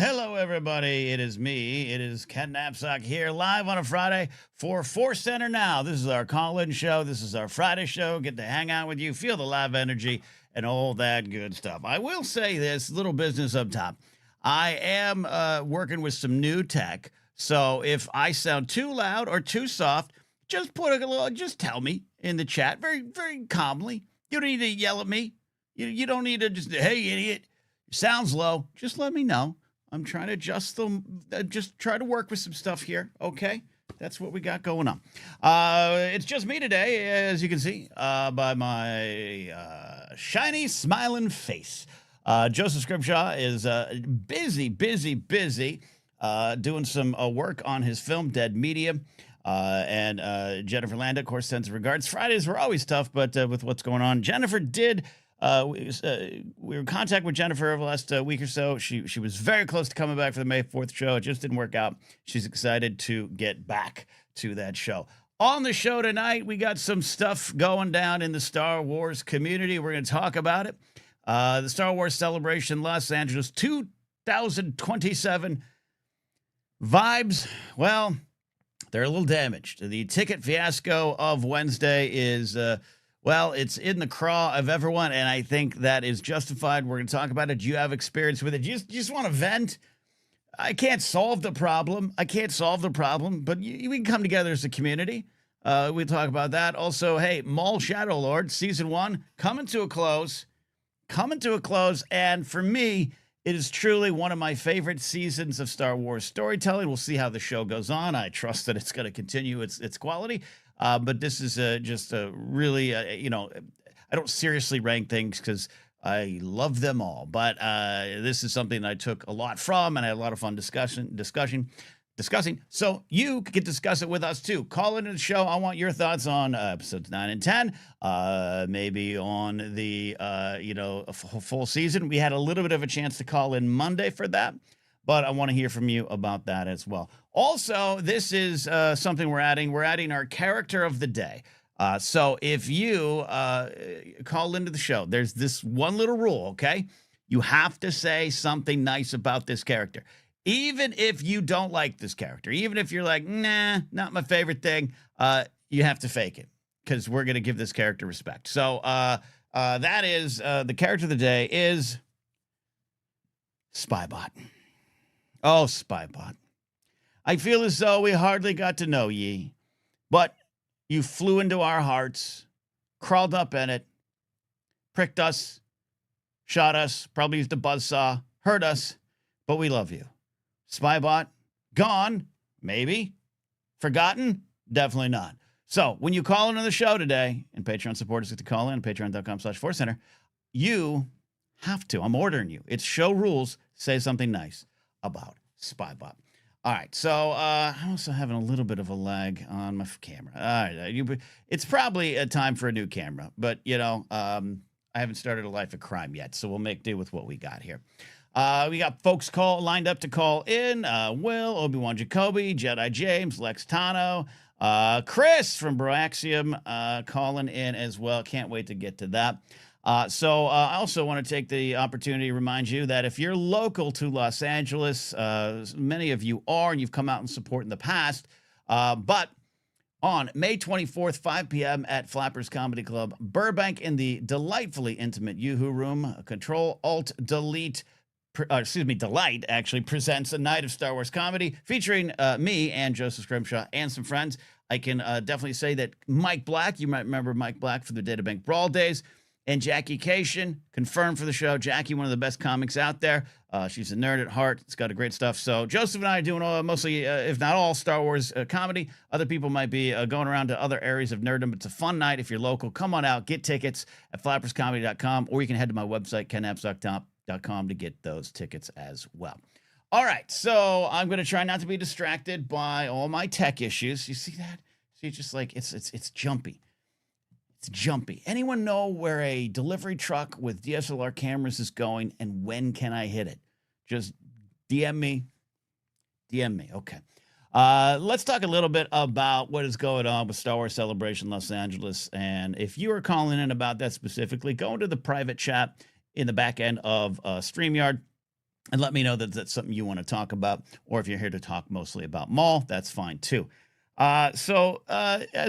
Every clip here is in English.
hello, everybody. It is me. It is Ken Knapsack here live on a Friday for ForceCenter Now. This is our call-in show. This is our Friday show. Get to hang out with you, feel the live energy, and all that good stuff. I will say this, little business up top. I am working with some new tech, so if I sound too loud or too soft, just just tell me in the chat very, very calmly. You don't need to yell at me. You don't need to just, hey, idiot. Sounds low. Just let me know. I'm trying to adjust them. Just try to work with some stuff here. Okay. That's what we got going on. It's just me today, as you can see, by my shiny, smiling face. Joseph Scrimshaw is busy doing some work on his film, Dead Media. And Jennifer Landa, of course, sends regards. Fridays were always tough, but with what's going on, Jennifer did. We were in contact with Jennifer over the last week or so. She was very close to coming back for the May 4th show. It just didn't work out. She's excited to get back to that show. On the show tonight, we got some stuff going down in the Star Wars community. We're going to talk about it. The Star Wars Celebration Los Angeles 2027 vibes, well, they're a little damaged. The ticket fiasco of Wednesday is... well, it's in the craw of everyone, and I think that is justified. We're going to talk about it. Do you have experience with it? Do you just want to vent? I can't solve the problem. but we can come together as a community. We'll talk about that. Also, hey, Maul Shadow Lord, Season 1, coming to a close. And for me, it is truly one of my favorite seasons of Star Wars storytelling. We'll see how the show goes on. I trust that it's going to continue its quality. But this is just a really, I don't seriously rank things because I love them all. But this is something I took a lot from, and I had a lot of fun discussing. So you can discuss it with us too. Call into the show. I want your thoughts on episodes 9 and 10. Maybe on the a full season. We had a little bit of a chance to call in Monday for that. But I want to hear from you about that as well. Also, this is something we're adding. We're adding our character of the day. So if you call into the show, there's this one little rule, okay? You have to say something nice about this character. Even if you don't like this character, even if you're like, nah, not my favorite thing, you have to fake it because we're going to give this character respect. So that is the character of the day is Spybot. Oh, Spybot. I feel as though we hardly got to know ye, but you flew into our hearts, crawled up in it, pricked us, shot us, probably used a buzzsaw, hurt us, but we love you. Spybot, gone, maybe. Forgotten? Definitely not. So when you call into the show today, and Patreon supporters get to call in, patreon.com/ForceCenter, you have to. I'm ordering you. It's show rules. Say something nice about Spybot. All right, so I'm also having a little bit of a lag on my camera. All right, it's probably a time for a new camera, but, I haven't started a life of crime yet, so we'll make do with what we got here. We got folks lined up to call in. Will, Obi-Wan Jacoby, Jedi James, Lex Tano, Chris from Broaxium calling in as well. Can't wait to get to that. So I also want to take the opportunity to remind you that if you're local to Los Angeles, many of you are, and you've come out and support in the past, but on May 24th, 5 p.m. at Flappers Comedy Club, Burbank, in the delightfully intimate Yoo-Hoo Room, Control-Alt-Delete, Delight actually presents a night of Star Wars comedy featuring me and Joseph Scrimshaw and some friends. I can definitely say that Mike Black, you might remember Mike Black from the Databank Brawl days, and Jackie Cation, confirmed for the show. Jackie, one of the best comics out there. She's a nerd at heart. It's got a great stuff. So Joseph and I are doing mostly, if not all, Star Wars comedy. Other people might be going around to other areas of nerddom. It's a fun night. If you're local, come on out. Get tickets at flapperscomedy.com, or you can head to my website, kennapsack.com, to get those tickets as well. All right, so I'm going to try not to be distracted by all my tech issues. You see that? See, it's just like it's jumpy. It's jumpy. Anyone know where a delivery truck with DSLR cameras is going, and when can I hit it? Just DM me. Okay. Let's talk a little bit about what is going on with Star Wars Celebration Los Angeles. And if you are calling in about that specifically, go into the private chat in the back end of StreamYard. And let me know that that's something you want to talk about, or if you're here to talk mostly about Maul, that's fine too. As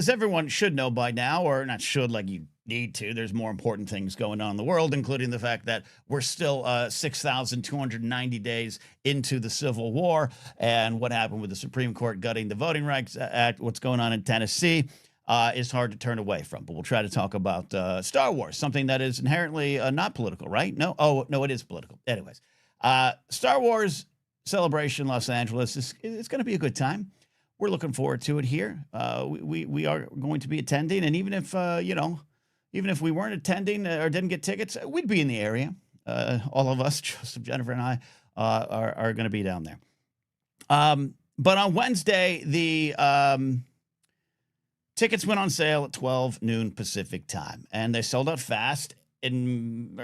everyone should know by now, or not should like you need to, there's more important things going on in the world, including the fact that we're still 6,290 days into the Civil War, and what happened with the Supreme Court gutting the Voting Rights Act, what's going on in Tennessee, is hard to turn away from. But we'll try to talk about Star Wars, something that is inherently not political, right? No? Oh, no, it is political. Anyways, Star Wars Celebration Los Angeles it's going to be a good time. We're looking forward to it here. We are going to be attending, and even if even if we weren't attending or didn't get tickets, we'd be in the area. All of us, Joseph, Jennifer, and I, are going to be down there. But on Wednesday, the tickets went on sale at 12 noon Pacific time, and they sold out fast. And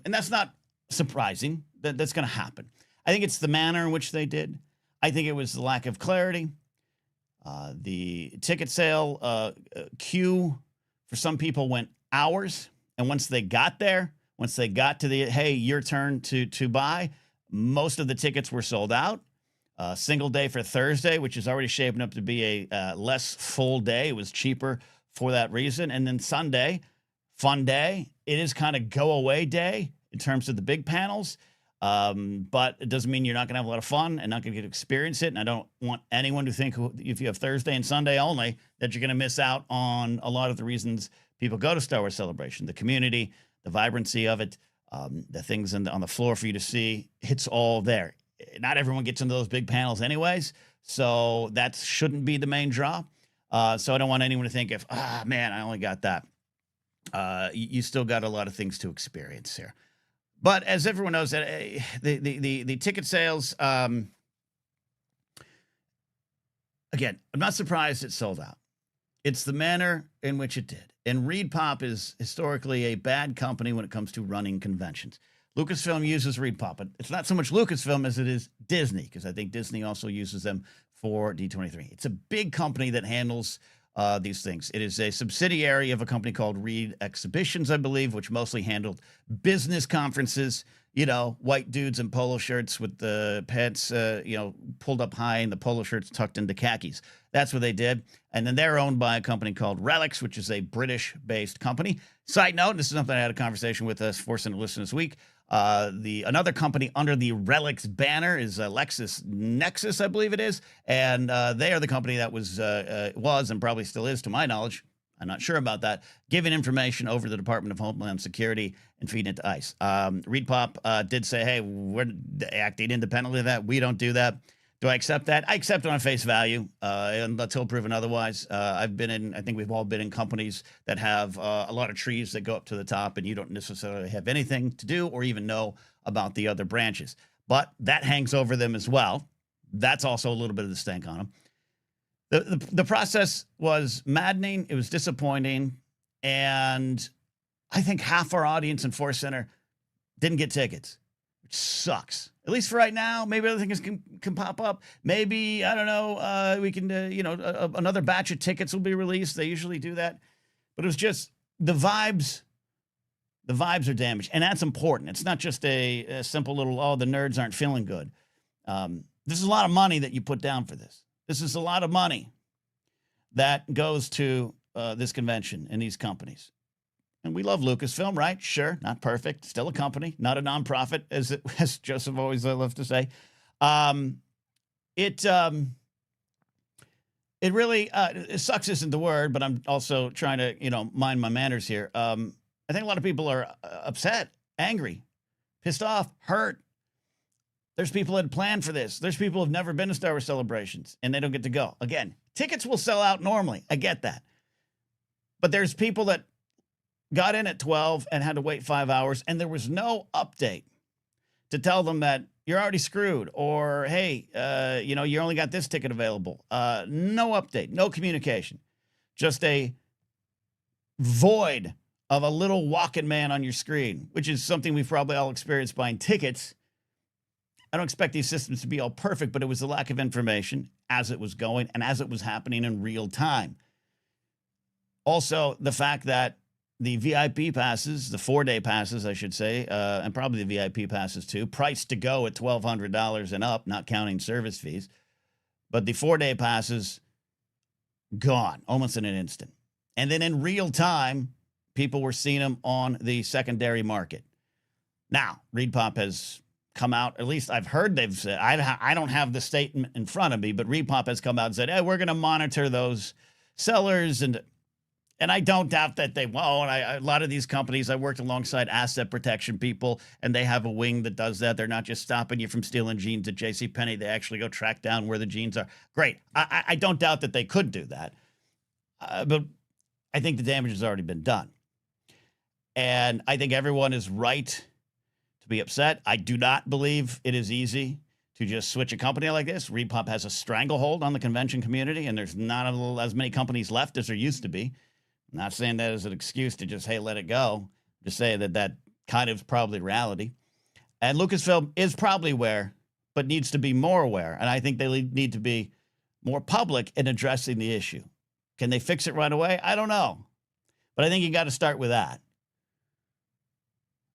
that's not surprising. That's going to happen. I think it's the manner in which they did. I think it was the lack of clarity. The ticket sale queue for some people went hours, and once they got there, once they got to the hey, your turn to buy, most of the tickets were sold out. Single day for Thursday, which is already shaping up to be a less full day. It was cheaper for that reason. And then Sunday, fun day. It is kind of go away day in terms of the big panels. But it doesn't mean you're not going to have a lot of fun and not going to get to experience it. And I don't want anyone to think if you have Thursday and Sunday only that you're going to miss out on a lot of the reasons people go to Star Wars Celebration, the community, the vibrancy of it, the things on the floor for you to see. It's all there. Not everyone gets into those big panels anyways, so that shouldn't be the main draw. So I don't want anyone to think man, I only got that. You still got a lot of things to experience here. But as everyone knows, the ticket sales, again, I'm not surprised it sold out. It's the manner in which it did. And ReedPop is historically a bad company when it comes to running conventions. Lucasfilm uses ReedPop, but it's not so much Lucasfilm as it is Disney, because I think Disney also uses them for D23. It's a big company that handles these things. It is a subsidiary of a company called Reed Exhibitions, I believe, which mostly handled business conferences, white dudes in polo shirts with the pants, pulled up high and the polo shirts tucked into khakis. That's what they did. And then they're owned by a company called Relics, which is a British-based company. Side note, this is something I had a conversation with us, ForceCenter Listen this week. Another company under the Relics banner is LexisNexis, I believe it is. And they are the company that was and probably still is, to my knowledge, I'm not sure about that, giving information over the Department of Homeland Security and feeding it to ICE. ReedPop did say, hey, we're acting independently of that. We don't do that. Do I accept that? I accept it on face value, until proven otherwise. I think we've all been in companies that have a lot of trees that go up to the top, and you don't necessarily have anything to do or even know about the other branches. But that hangs over them as well. That's also a little bit of the stank on them. The process was maddening. It was disappointing. And I think half our audience in ForceCenter didn't get tickets, which sucks. At least for right now. Maybe other things can pop up. Maybe, I don't know, we can, another batch of tickets will be released. They usually do that. But it was just the vibes. The vibes are damaged. And that's important. It's not just a simple little, the nerds aren't feeling good. This is a lot of money that you put down for this. This is a lot of money that goes to this convention and these companies. And we love Lucasfilm, right? Sure, not perfect. Still a company, not a nonprofit, as Joseph always loved to say. It really it sucks isn't the word, but I'm also trying to mind my manners here. I think a lot of people are upset, angry, pissed off, hurt. There's people that had planned for this. There's people who have never been to Star Wars celebrations, and they don't get to go. Again, tickets will sell out normally. I get that. But there's people that got in at 12 and had to wait 5 hours, and there was no update to tell them that you're already screwed, or, hey, you only got this ticket available. No update, no communication, just a void of a little walking man on your screen, which is something we've probably all experienced buying tickets. I don't expect these systems to be all perfect, but it was the lack of information as it was going and as it was happening in real time. Also, the fact that the VIP passes, the 4-day passes, I should say, and probably the VIP passes too, priced to go at $1,200 and up, not counting service fees. But the 4-day passes, gone almost in an instant. And then in real time, people were seeing them on the secondary market. Now, ReedPop has come out, at least I've heard they've said, I don't have the statement in front of me, but ReedPop has come out and said, hey, we're going to monitor those sellers. And I don't doubt that they won't. A lot of these companies, I worked alongside asset protection people, and they have a wing that does that. They're not just stopping you from stealing jeans at JCPenney. They actually go track down where the jeans are. Great. I don't doubt that they could do that. But I think the damage has already been done. And I think everyone is right to be upset. I do not believe it is easy to just switch a company like this. ReedPop has a stranglehold on the convention community, and there's not as many companies left as there used to be. I'm not saying that as an excuse to just, hey, let it go. Just say that kind of is probably reality. And Lucasfilm is probably aware, but needs to be more aware. And I think they need to be more public in addressing the issue. Can they fix it right away? I don't know. But I think you got to start with that.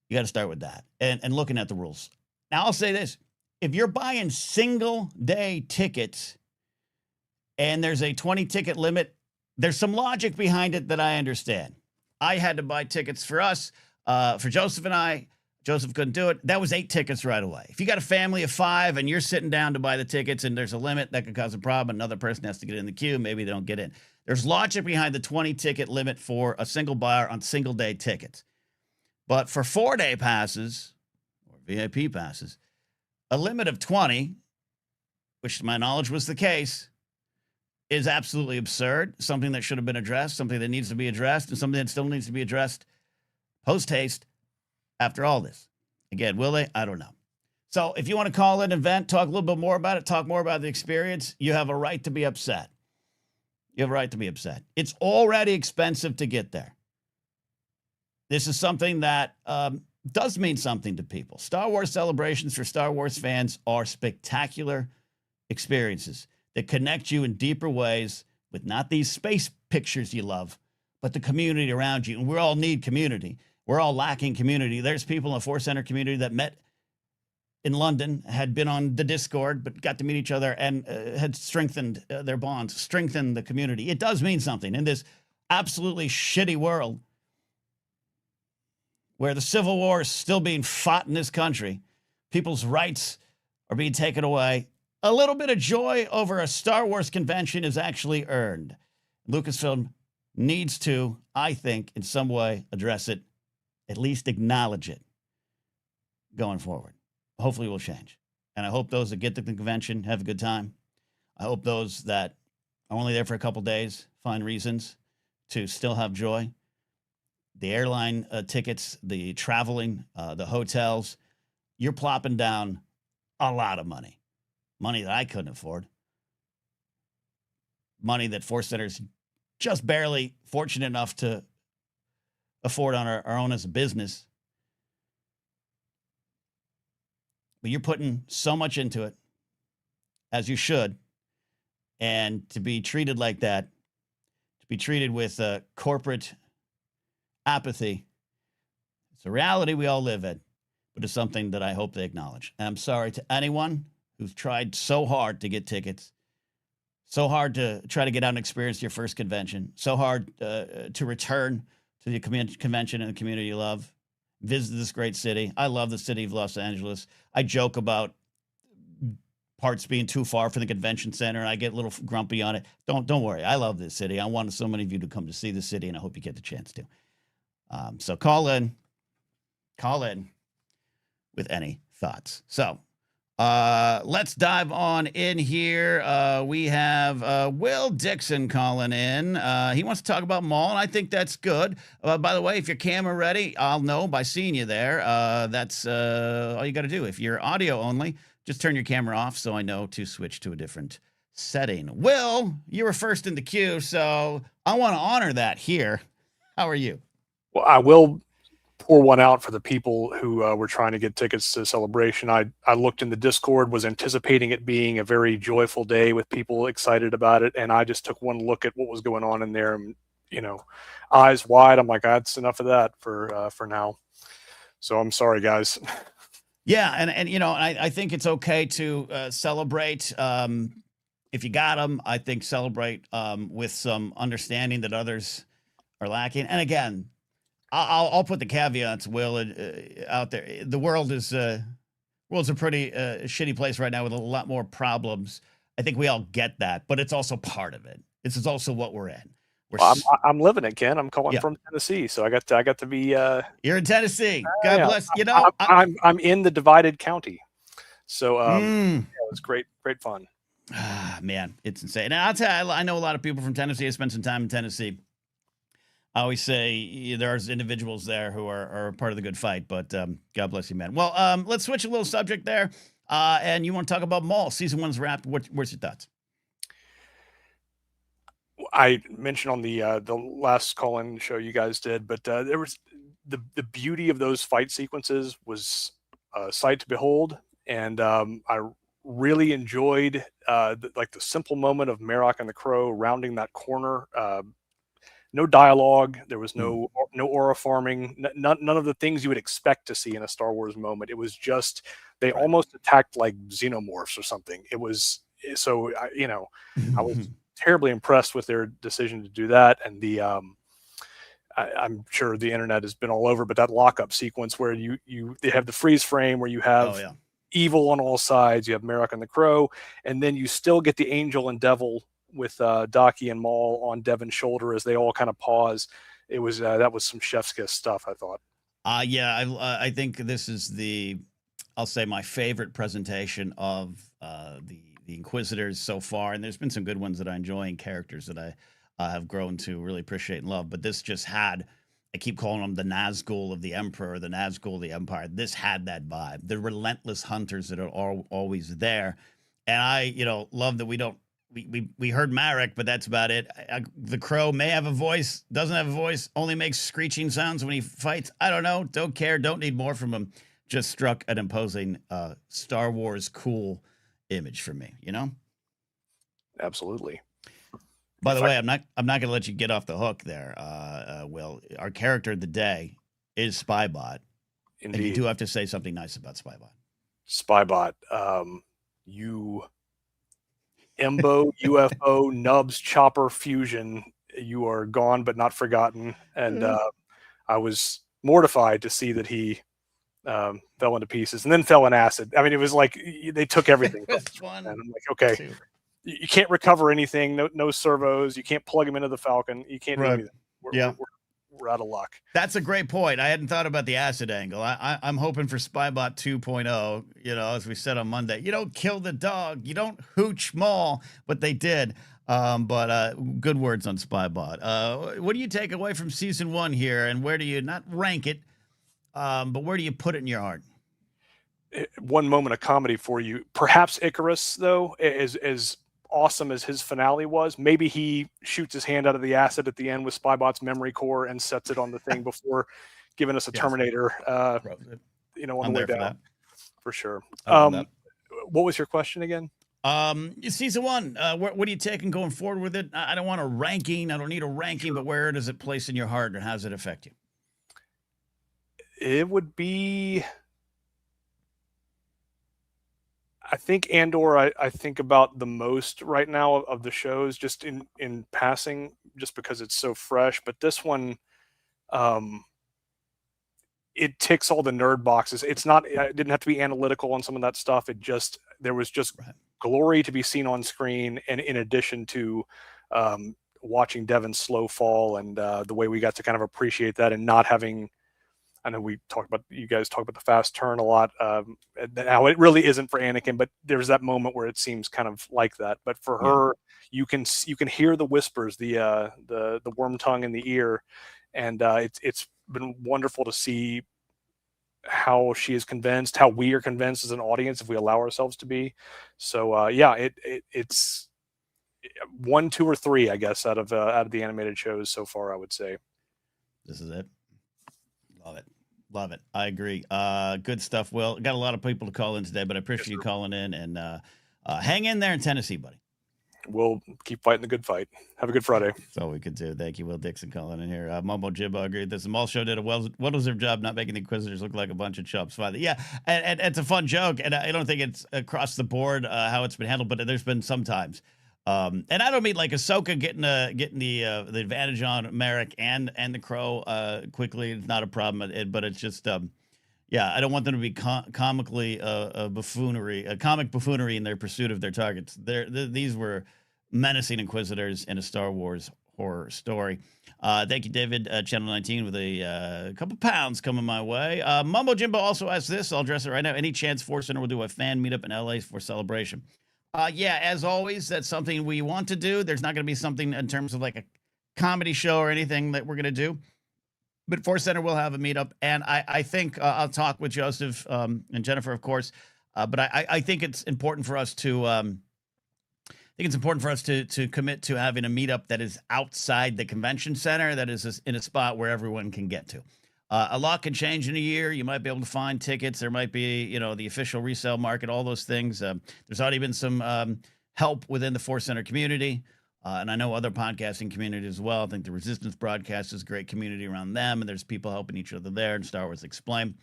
You got to start with that and looking at the rules. Now, I'll say this. If you're buying single-day tickets and there's a 20-ticket limit, there's some logic behind it that I understand. I had to buy tickets for us, for Joseph and I. Joseph couldn't do it. That was 8 tickets right away. If you got a family of 5 and you're sitting down to buy the tickets and there's a limit, that could cause a problem. Another person has to get in the queue. Maybe they don't get in. There's logic behind the 20-ticket limit for a single buyer on single-day tickets. But for 4-day passes or VIP passes, a limit of 20, which to my knowledge was the case, is absolutely absurd, something that should have been addressed, something that needs to be addressed, and something that still needs to be addressed post-haste after all this. Again, will they? I don't know. So if you want to call in and vent, talk a little bit more about it, talk more about the experience, you have a right to be upset. You have a right to be upset. It's already expensive to get there. This is something that does mean something to people. Star Wars celebrations for Star Wars fans are spectacular experiences that connect you in deeper ways with not these space pictures you love, but the community around you. And we all need community. We're all lacking community. There's people in the ForceCenter community that met in London, had been on the Discord, but got to meet each other and had strengthened their bonds, strengthened the community. It does mean something in this absolutely shitty world where the Civil War is still being fought in this country. People's rights are being taken away. A little bit of joy over a Star Wars convention is actually earned. Lucasfilm needs to, I think, in some way address it, at least acknowledge it going forward. Hopefully it will change. And I hope those that get to the convention have a good time. I hope those that are only there for a couple days find reasons to still have joy. The airline tickets, the traveling, the hotels, you're plopping down a lot of money. Money that I couldn't afford. Money that ForceCenter's just barely fortunate enough to afford on our own as a business. But you're putting so much into it, as you should. And to be treated like that, to be treated with corporate apathy, it's a reality we all live in, but it's something that I hope they acknowledge. And I'm sorry to anyone who's tried so hard to get tickets, so hard to try to get out and experience your first convention, so hard to return to the convention and the community you love, visit this great city. I love the city of Los Angeles. I joke about parts being too far for the convention center, and I get a little grumpy on it. Don't worry. I love this city. I wanted so many of you to come to see the city, and I hope you get the chance to. So call in with any thoughts. So let's dive on in here. We have Will Dixon calling in. He wants to talk about Maul, and I think that's good. By the way, if your camera ready, I'll know by seeing you there. That's all you got to do. If you're audio only, just turn your camera off so I know to switch to a different setting. Will, you were first in the queue, so I want to honor that here. How are you? Well, I will pour one out for the people who were trying to get tickets to the celebration. I looked in the Discord, was anticipating it being a very joyful day with people excited about it, and I just took one look at what was going on in there, and eyes wide. I'm like, that's enough of that for now. So I'm sorry, guys. Yeah, and I think it's okay to celebrate if you got them. I think celebrate with some understanding that others are lacking. And again, I'll put the caveats, Will, out there. The world's a pretty shitty place right now with a lot more problems. I think we all get that, but it's also part of it. This is also what we're in. Well, I'm living it, Ken. I'm calling Yeah. from Tennessee, so I got to be. You're in Tennessee. God yeah, bless. I'm in the divided county, so Mm. it was great fun. Man, it's insane. And I'll tell you, I know a lot of people from Tennessee. I spent some time in Tennessee. I always say there's individuals there who are part of the good fight, but God bless you, man. Well, let's switch a little subject there. And you want to talk about Maul. Season 1's wrapped. What's your thoughts? I mentioned on the last call-in show you guys did, but there was the beauty of those fight sequences was a sight to behold, and I really enjoyed the simple moment of Merrock and the Crow rounding that corner. No dialogue. There was no aura farming. None of the things you would expect to see in a Star Wars moment. It was just they almost attacked like xenomorphs or something. It was so I was terribly impressed with their decision to do that, and the I'm sure the internet has been all over, but that lockup sequence where they have the freeze frame where you have evil on all sides, you have Merrock and the Crow, and then you still get the Angel and Devil with Daki and Maul on Devin's shoulder as they all kind of pause. It was that was some chef's kiss stuff, I thought. I think this is I'll say my favorite presentation of the Inquisitors so far, and there's been some good ones that I enjoy and characters that I have grown to really appreciate and love. But this just had, I keep calling them the Nazgul of the Emperor, the Nazgul of the Empire. This had that vibe, the relentless hunters that are always there. And I, love that we heard Marek, but that's about it. The Crow may have a voice, doesn't have a voice, only makes screeching sounds when he fights. I don't know, don't care, don't need more from him. Just struck an imposing Star Wars cool image for me, Absolutely. By the way, I'm not going to let you get off the hook there, Will. Our character of the day is Spybot. Indeed. And you do have to say something nice about Spybot. Spybot, you Embo, UFO, Nubs, Chopper fusion, you are gone but not forgotten. And I was mortified to see that he fell into pieces and then fell in acid. I mean, it was like they took everything. And I'm like, okay, you can't recover anything. No servos. You can't plug him into the Falcon. You can't do anything. We're out of luck. That's a great point. I hadn't thought about the acid angle. I'm hoping for Spybot 2.0, as we said on Monday. You don't kill the dog. You don't hooch Maul, but they did. But good words on Spybot. What do you take away from season 1 here, and where do you not rank it, but where do you put it in your heart? One moment of comedy for you. Perhaps Icarus, though, is awesome as his finale was. Maybe he shoots his hand out of the acid at the end with Spybot's memory core and sets it on the thing before giving us a Terminator on the way down. For sure. What was your question again? Season 1, what are you taking going forward with it? I don't want a ranking. I don't need a ranking, but where does it place in your heart, and how does it affect you? It would be, I think Andor, I think about the most right now of the shows, just in passing, just because it's so fresh. But this one, it ticks all the nerd boxes. It didn't have to be analytical on some of that stuff. There was just glory to be seen on screen. And in addition to watching Devin's slow fall and the way we got to kind of appreciate that and not having, I know you guys talk about the fast turn a lot. How it really isn't for Anakin, but there's that moment where it seems kind of like that. But for her, you can hear the whispers, the worm tongue in the ear, and it's been wonderful to see how she is convinced, how we are convinced as an audience if we allow ourselves to be. So it's 1, 2, or 3, I guess, out of the animated shows so far. I would say this is it. Love it. I agree. Good stuff, Will. Got a lot of people to call in today, but I appreciate you calling in, and hang in there in Tennessee, buddy. we'll keep fighting the good fight. Have a good Friday. That's all we could do. Thank you, Will Dixon, calling in here. Mumbo Jimbo agreed with this. The Maul Show did a well-deserved job not making the Inquisitors look like a bunch of chumps. Finally, yeah, and it's a fun joke, and I don't think it's across the board how it's been handled, but there's been some times. And I don't mean like Ahsoka getting the advantage on Merrick and the Crow quickly. It's not a problem, but it's just yeah, I don't want them to be comically comic buffoonery in their pursuit of their targets. These were menacing Inquisitors in a Star Wars horror story. Thank you, David, Channel 19, with a couple pounds coming my way. Mumbo Jimbo also asked this. I'll address it right now. Any chance ForceCenter will do a fan meetup in LA for celebration? Yeah, as always, that's something we want to do. There's not going to be something in terms of like a comedy show or anything that we're going to do. But ForceCenter will have a meetup. And I think I'll talk with Joseph and Jennifer, of course. But I think it's important for us to to commit to having a meetup that is outside the convention center, that is in a spot where everyone can get to. A lot can change in a year. You might be able to find tickets. There might be, the official resale market, all those things. There's already been some help within the ForceCenter community. And I know other podcasting communities as well. I think the Resistance broadcast is a great community around them, and there's people helping each other there, and Star Wars Explained.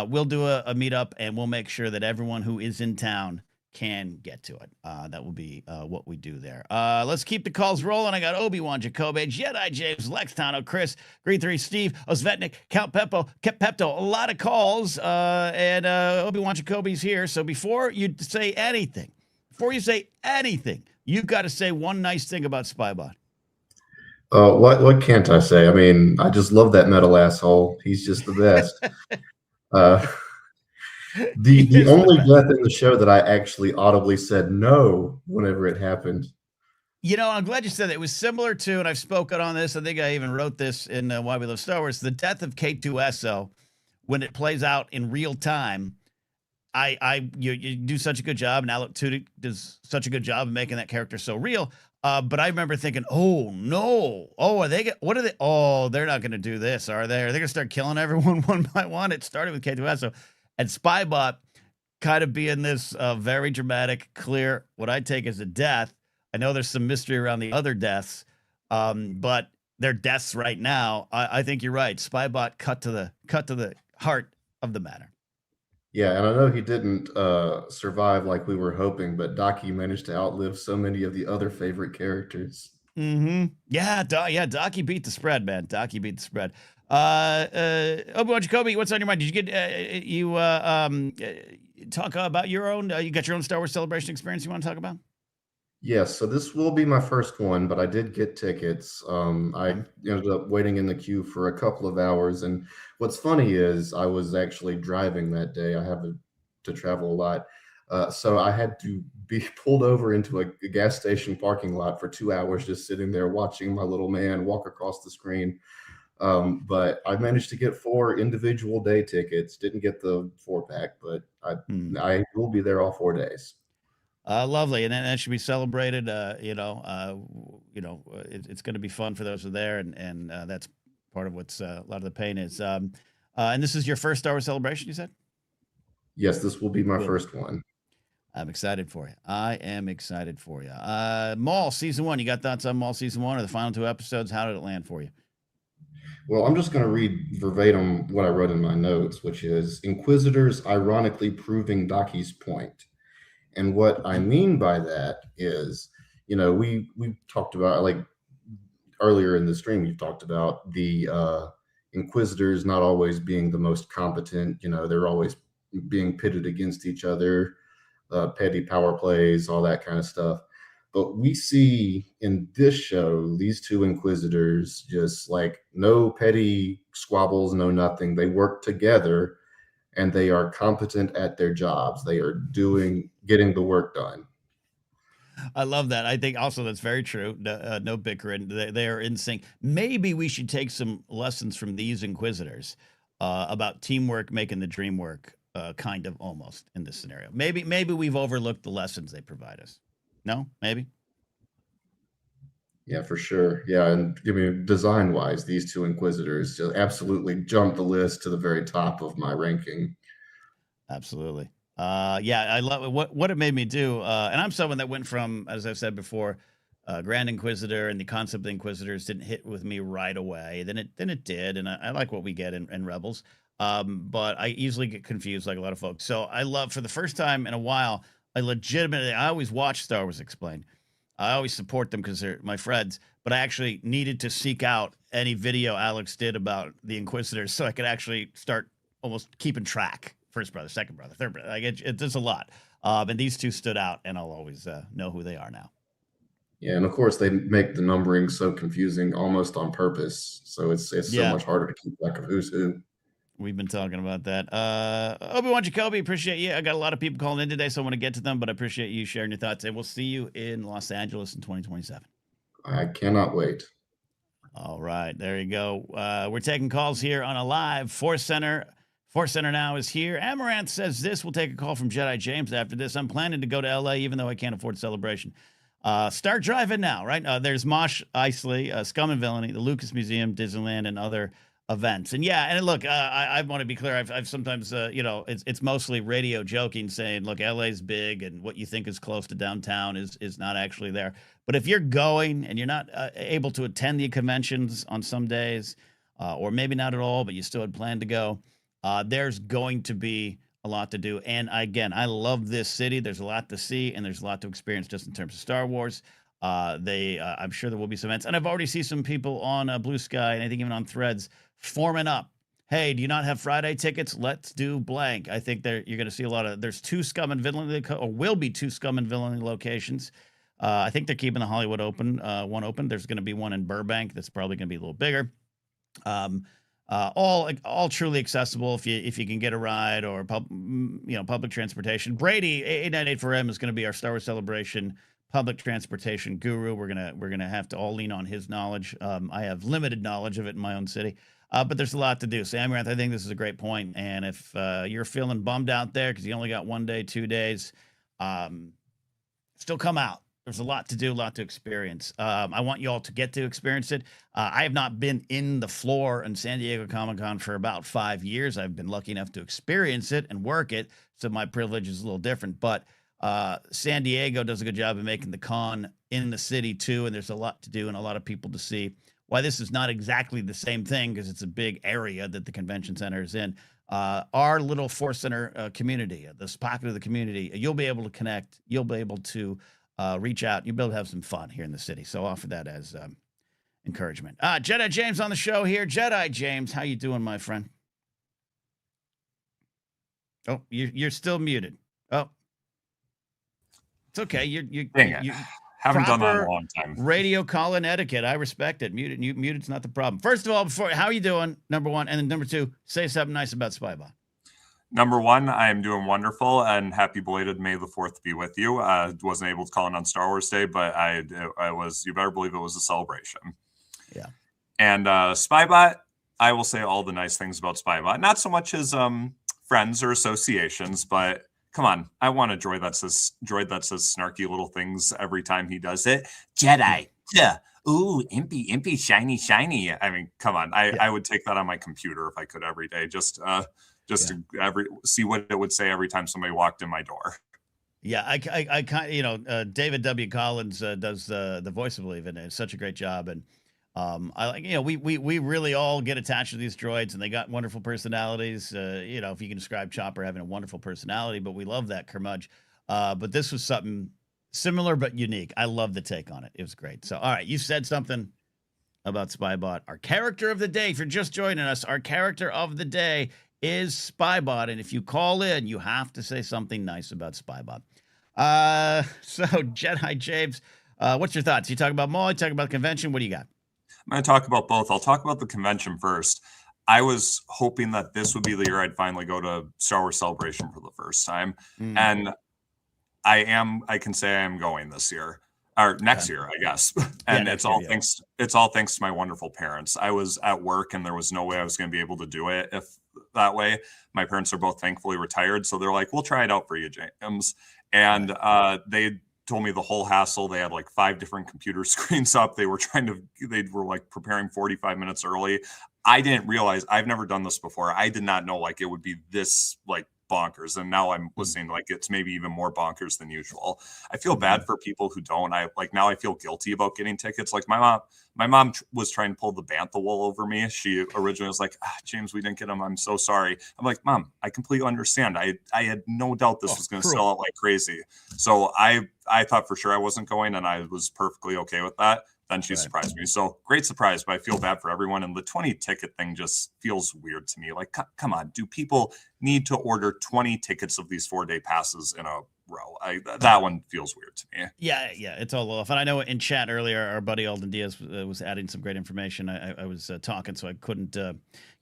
We'll do a meetup, and we'll make sure that everyone who is in town can get to it. That will be what we do there. Let's keep the calls rolling. I got Obi-Wan Jacoby, Jedi James, Lex Tano, Chris, Green 3, Steve, Osvetnik, Count Pepto. A lot of calls, and Obi-Wan Jacoby's here. So before you say anything, you've got to say one nice thing about Spybot. What can't I say? I mean, I just love that metal asshole. He's just the best. The only death in the show that I actually audibly said no whenever it happened. I'm glad you said that. It was similar to, and I've spoken on this, I think I even wrote this in Why We Love Star Wars, the death of K2SO, when it plays out in real time. You do such a good job, and Alec Tudyk does such a good job of making that character so real. But I remember thinking, oh no, they're not going to do this, are they? Are they going to start killing everyone one by one? It started with K2SO, and Spybot kind of being this very dramatic, clear, what I take as a death. I know there's some mystery around the other deaths, but they're deaths right now. I think you're right. Spybot cut to the heart of the matter. Yeah, and I know he didn't survive like we were hoping, but Docky managed to outlive so many of the other favorite characters. Mm-hmm. Yeah, Docky beat the spread, man. Docky beat the spread. Obi-Wan Jacoby, what's on your mind? Did you get talk about your own? You got your own Star Wars Celebration experience you want to talk about? Yes, so this will be my first one, but I did get tickets. I ended up waiting in the queue for a couple of hours, and what's funny is I was actually driving that day. I have to travel a lot, so I had to be pulled over into a gas station parking lot for 2 hours, just sitting there watching my little man walk across the screen. But I managed to get 4 individual day tickets. Didn't get the 4-pack, but I will be there all 4 days. Lovely, and that should be celebrated. It's going to be fun for those who are there, and that's part of what's a lot of the pain is. And this is your first Star Wars Celebration, you said? Yes, this will be my first one. I'm excited for you. I am excited for you. Maul season 1. You got thoughts on Maul season 1 or the final 2 episodes? How did it land for you? Well, I'm just going to read verbatim what I wrote in my notes, which is Inquisitors ironically proving Docky's point. And what I mean by that is, we talked about, like earlier in the stream, we've talked about the Inquisitors not always being the most competent. They're always being pitted against each other, petty power plays, all that kind of stuff. But we see in this show, these 2 Inquisitors just like no petty squabbles, no nothing. They work together. And they are competent at their jobs. They are getting the work done. I love that. I think also that's very true. No bickering. They are in sync. Maybe we should take some lessons from these Inquisitors about teamwork, making the dream work, kind of almost in this scenario. Maybe we've overlooked the lessons they provide us. No, maybe. Yeah, for sure. Yeah, and design-wise, these 2 Inquisitors just absolutely jumped the list to the very top of my ranking. Absolutely. Yeah, I love what it made me do. And I'm someone that went from, as I've said before, Grand Inquisitor, and the concept of Inquisitors didn't hit with me right away. Then it did, and I like what we get in Rebels. But I easily get confused, like a lot of folks. So I love, for the first time in a while, I always watch Star Wars Explained. I always support them because they're my friends, but I actually needed to seek out any video Alex did about the Inquisitors so I could actually start almost keeping track. First brother, second brother, third brother. Like it's a lot. And these two stood out, and I'll always know who they are now. Yeah, and of course they make the numbering so confusing almost on purpose. So it's so much harder to keep track of who's who. We've been talking about that. Obi-Wan Jacoby, appreciate you. I got a lot of people calling in today, so I want to get to them, but I appreciate you sharing your thoughts. And we'll see you in Los Angeles in 2027. I cannot wait. All right, there you go. We're taking calls here on a live Force Center. Force Center now is here. Amaranth says this. We'll take a call from Jedi James after this. I'm planning to go to LA, even though I can't afford Celebration. Start driving now, right? There's Mosh Isley, Scum and Villainy, the Lucas Museum, Disneyland, and other events. And yeah, and look, I want to be clear. I've sometimes, it's mostly radio joking, saying, look, LA's big, and what you think is close to downtown is not actually there. But if you're going and you're not able to attend the conventions on some days, or maybe not at all, but you still had planned to go, there's going to be a lot to do. And again, I love this city. There's a lot to see, and there's a lot to experience just in terms of Star Wars. I'm sure there will be some events, and I've already seen some people on Blue Sky, and I think even on Threads, forming up. Hey, do you not have Friday tickets? Let's do blank. I think you're going to see a lot of. There's two Scum and Villainy, or will be two Scum and Villainy locations. I think they're keeping the Hollywood one open. There's going to be one in Burbank that's probably going to be a little bigger. All truly accessible if you can get a ride or public transportation. Brady 8984M is going to be our Star Wars Celebration public transportation guru. We're gonna have to all lean on his knowledge. I have limited knowledge of it in my own city, but there's a lot to do. So Amaranth, I think this is a great point. And if you're feeling bummed out there because you only got 1 day, 2 days, still come out. There's a lot to do, a lot to experience. I want you all to get to experience it. I have not been in the floor in San Diego Comic-Con for about 5 years. I've been lucky enough to experience it and work it, so my privilege is a little different. But San Diego does a good job of making the con in the city too, and there's a lot to do and a lot of people to see. Why this is not exactly the same thing, because it's a big area that the convention center is in. Our little Force Center community, this pocket of the community, you'll be able to connect. You'll be able to reach out. You'll be able to have some fun here in the city. So offer that as encouragement. Jedi James on the show here. Jedi James, how you doing, my friend? Oh, you're still muted. Oh, it's okay. You haven't done that in a long time. Radio call-in etiquette. I respect it. Muted's not the problem. First of all, how are you doing? Number one, and then number two, say something nice about Spybot. Number one, I am doing wonderful, and happy belated May the 4th be with you. Wasn't able to call in on Star Wars Day, but I was. You better believe it was a celebration. Yeah. And Spybot, I will say all the nice things about Spybot. Not so much as friends or associations, but come on, I want a droid that says snarky little things every time he does it. Jedi, yeah. Ooh, impy, shiny. I mean, come on. I would take that on my computer if I could every day. Just to see what it would say every time somebody walked in my door. Yeah, I kind David W. Collins does the voice of Believe, and it's such a great job. And I like, we really all get attached to these droids, and they got wonderful personalities. If you can describe Chopper having a wonderful personality, but we love that curmudge. But this was something similar but unique. I love the take on it. It was great. So, all right, you said something about Spybot. Our character of the day, if you're just joining us, our character of the day is Spybot, and if you call in, you have to say something nice about Spybot. So Jedi James, what's your thoughts? You talk about Maul, you talk about the convention. What do you got? I'm going to talk about both. I'll talk about the convention first. I was hoping that this would be the year I'd finally go to Star Wars Celebration for the first time, and I can say I am going this year. Or next year, I guess. And it's all thanks to my wonderful parents. I was at work and there was no way I was going to be able to do it if that way. My parents are both thankfully retired. So they're like, we'll try it out for you, James. And they told me the whole hassle. They had like 5 different computer screens up. They were like preparing 45 minutes early. I didn't realize, I've never done this before. I did not know like it would be this like bonkers. And now I'm listening like it's maybe even more bonkers than usual. I feel bad for people who don't. Now I feel guilty about getting tickets. Like my mom was trying to pull the bantha wool over me. She originally was like, James, we didn't get them. I'm so sorry. I'm like, Mom, I completely understand. I had no doubt this was going to sell out like crazy. So I thought for sure I wasn't going, and I was perfectly okay with that. Then she surprised me. So great surprise, but I feel bad for everyone. And the 20 ticket thing just feels weird to me. Like, come on, do people need to order 20 tickets of these 4-day passes in a row? That one feels weird to me. Yeah, it's all off. And I know in chat earlier, our buddy Alden Diaz was adding some great information. I was talking, so I couldn't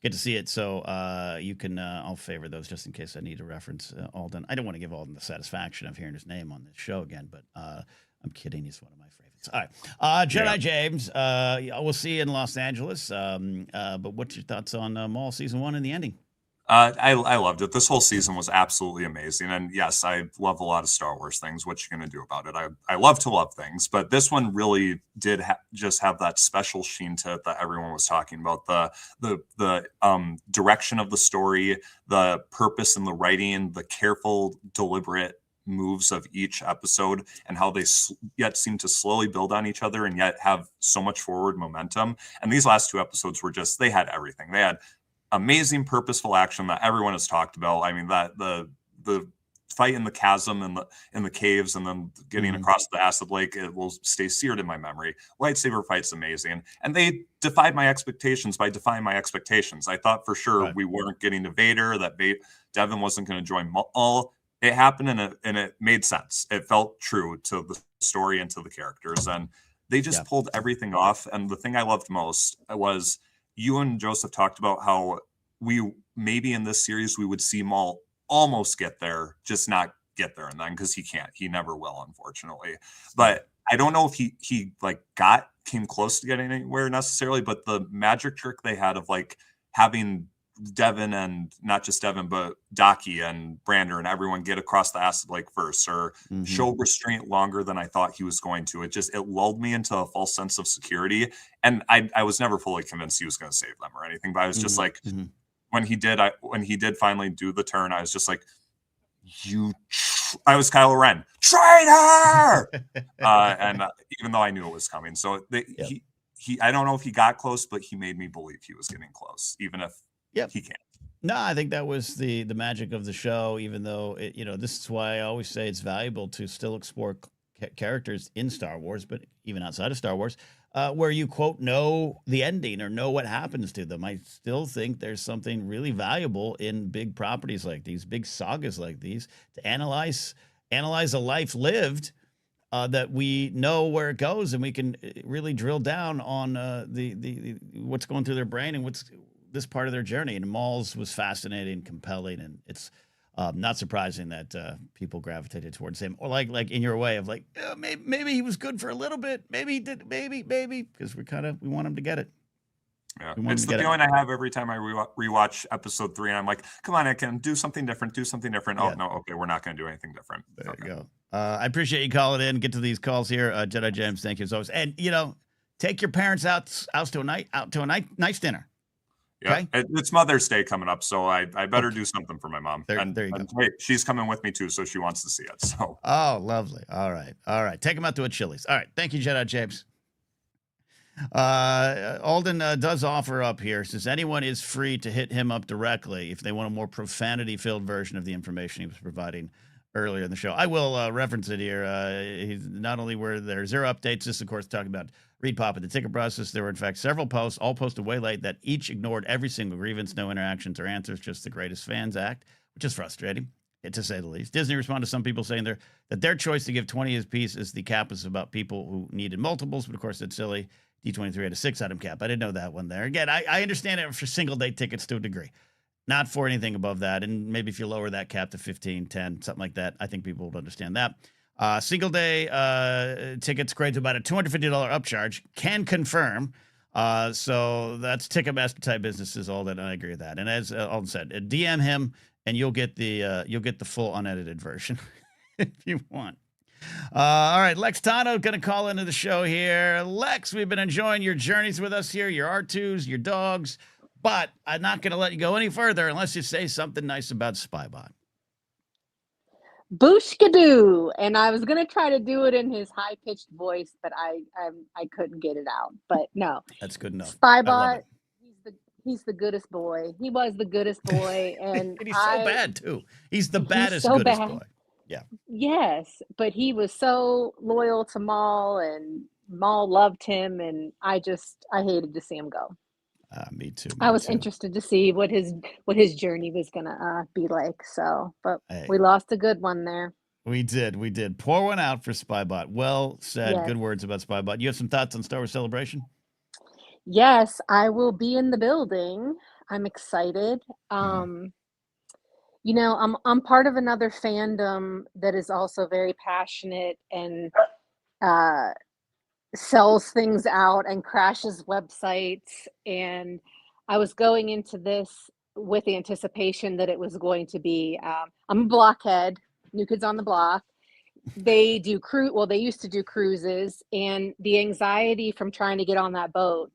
get to see it. So you can, I'll favor those just in case I need to reference Alden. I don't want to give Alden the satisfaction of hearing his name on this show again, but I'm kidding. He's one of my favorites. All right. Jedi James, we'll see you in Los Angeles. But what's your thoughts on Maul Season 1 and the ending? I loved it. This whole season was absolutely amazing. And yes, I love a lot of Star Wars things. What you going to do about it? I love to love things, but this one really did just have that special sheen to it that everyone was talking about. The direction of the story, the purpose in the writing, the careful, deliberate moves of each episode, and how they yet seem to slowly build on each other and yet have so much forward momentum. And these last 2 episodes were just, they had everything. They had amazing purposeful action that everyone has talked about. I mean, that the fight in the chasm and in the caves, and then getting across the acid lake, it will stay seared in my memory. Lightsaber fight's amazing, and they defied my expectations by defying my expectations. I thought for sure we weren't getting to Vader, that Devin wasn't going to join Maul. It happened, and it made sense. It felt true to the story and to the characters, and they just pulled everything off. And the thing I loved most was, you and Joseph talked about how we maybe in this series we would see Maul almost get there, just not get there, and then because he can't, he never will, unfortunately. But I don't know if he came close to getting anywhere necessarily. But the magic trick they had of like having Devin, and not just Devin, but Daki and Brander and everyone get across the acid lake first, or show restraint longer than I thought he was going to. It lulled me into a false sense of security. And I was never fully convinced he was going to save them or anything, but I was just like, when he did finally do the turn, I was just like, I was Kylo Ren, traitor! And even though I knew it was coming. So I don't know if he got close, but he made me believe he was getting close, even if he can't. No, I think that was the magic of the show, even though, this is why I always say it's valuable to still explore characters in Star Wars, but even outside of Star Wars, where you, quote, know the ending or know what happens to them. I still think there's something really valuable in big properties like these, big sagas like these, to analyze a life lived, that we know where it goes, and we can really drill down on the what's going through their brain and what's this part of their journey. And Maul's was fascinating, compelling, and it's not surprising that people gravitated towards him. Or like in your way of like, maybe he was good for a little bit, maybe he did, maybe, because we want him to get it. Yeah, it's the feeling I have every time I rewatch episode 3, and I'm like, come on, I can do something different. Oh no, okay, we're not going to do anything different. There you go. I appreciate you calling in. Get to these calls here, Jedi James. Thank you as always. And take your parents out to a nice dinner. Yeah, okay? It's Mother's Day coming up, so I better do something for my mom. There you go. Hey, she's coming with me too, so she wants to see it. So. Oh, lovely. All right. Take them out to a Chili's. All right. Thank you, Jedi James. Alden does offer up here, says anyone is free to hit him up directly if they want a more profanity-filled version of the information he was providing earlier in the show. I will reference it here. He's not only were there 0 updates, this, of course, talking about Reed Pop and the ticket process. There were, in fact, several posts, all posted way late, that each ignored every single grievance, no interactions or answers, just the greatest fans act, which is frustrating, to say the least. Disney responded to some people saying that their choice to give 20 apiece as the cap is about people who needed multiples, but of course that's silly. D23 had a 6-item cap. I didn't know that one there. Again, I understand it for single-day tickets to a degree. Not for anything above that. And maybe if you lower that cap to 15, 10, something like that, I think people would understand that. Single-day tickets create about a $250 upcharge. Can confirm. So that's Ticketmaster-type businesses, all that, and I agree with that. And as Alden said, DM him, and you'll get the full unedited version if you want. All right, Lex Tano going to call into the show here. Lex, we've been enjoying your journeys with us here, your R2s, your dogs, but I'm not going to let you go any further unless you say something nice about Spybot. Booshkadoo. And I was gonna try to do it in his high pitched voice, but I couldn't get it out. But no, That's good enough. I love Spybot. it. He's the goodest boy. He was the goodest boy, and And he's so bad too. He's the he's baddest, so goodest bad. boy. Yeah. Yes, but he was so loyal to Maul, and Maul loved him, and I hated to see him go. Me too. I was too. interested to see what his journey was gonna be like. So, but Hey. we lost a good one there. We did. Pour one out for Spybot. Well said. Yes. Good words about Spybot. You have some thoughts on Star Wars Celebration? Yes, I will be in the building. I'm excited. You know, I'm part of another fandom that is also very passionate and sells things out and crashes websites. And I was going into this with the anticipation that it was going to be, I'm a blockhead, New Kids on the Block. They do they used to do cruises, and the anxiety from trying to get on that boat,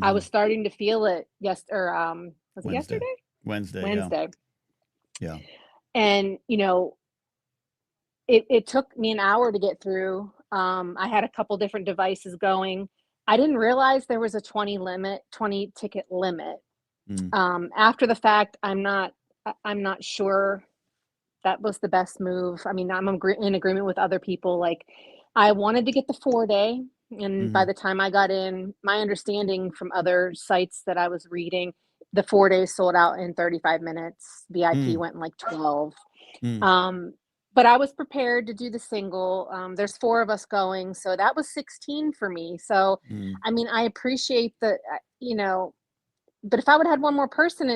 I was starting to feel it was it yesterday? Wednesday. Yeah. And, you know, it took me an hour to get through. I had a couple different devices going. I didn't realize there was a 20 ticket limit. After the fact, I'm not sure that was the best move. I mean, I'm in agreement with other people. Like, I wanted to get the 4-day. And by the time I got in, my understanding from other sites that I was reading, the 4 days sold out in 35 minutes. VIP went in like 12. But I was prepared to do the single. There's 4 of us going, so that was 16 for me. So, I mean, I appreciate the, you know, but if I would have had one more person,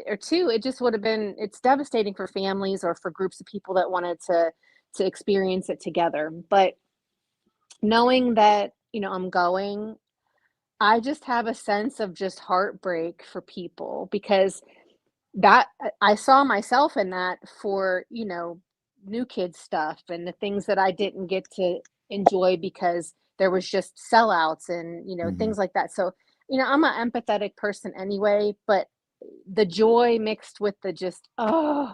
or two, it just would have been, it's devastating for families or for groups of people that wanted to experience it together. But knowing that, you know, I'm going, I just have a sense of just heartbreak for people, because that I saw myself in that for, you know, new kids stuff and the things that I didn't get to enjoy because there was just sellouts and, you know, things like that. So, you know, I'm an empathetic person anyway, but the joy mixed with the just, oh,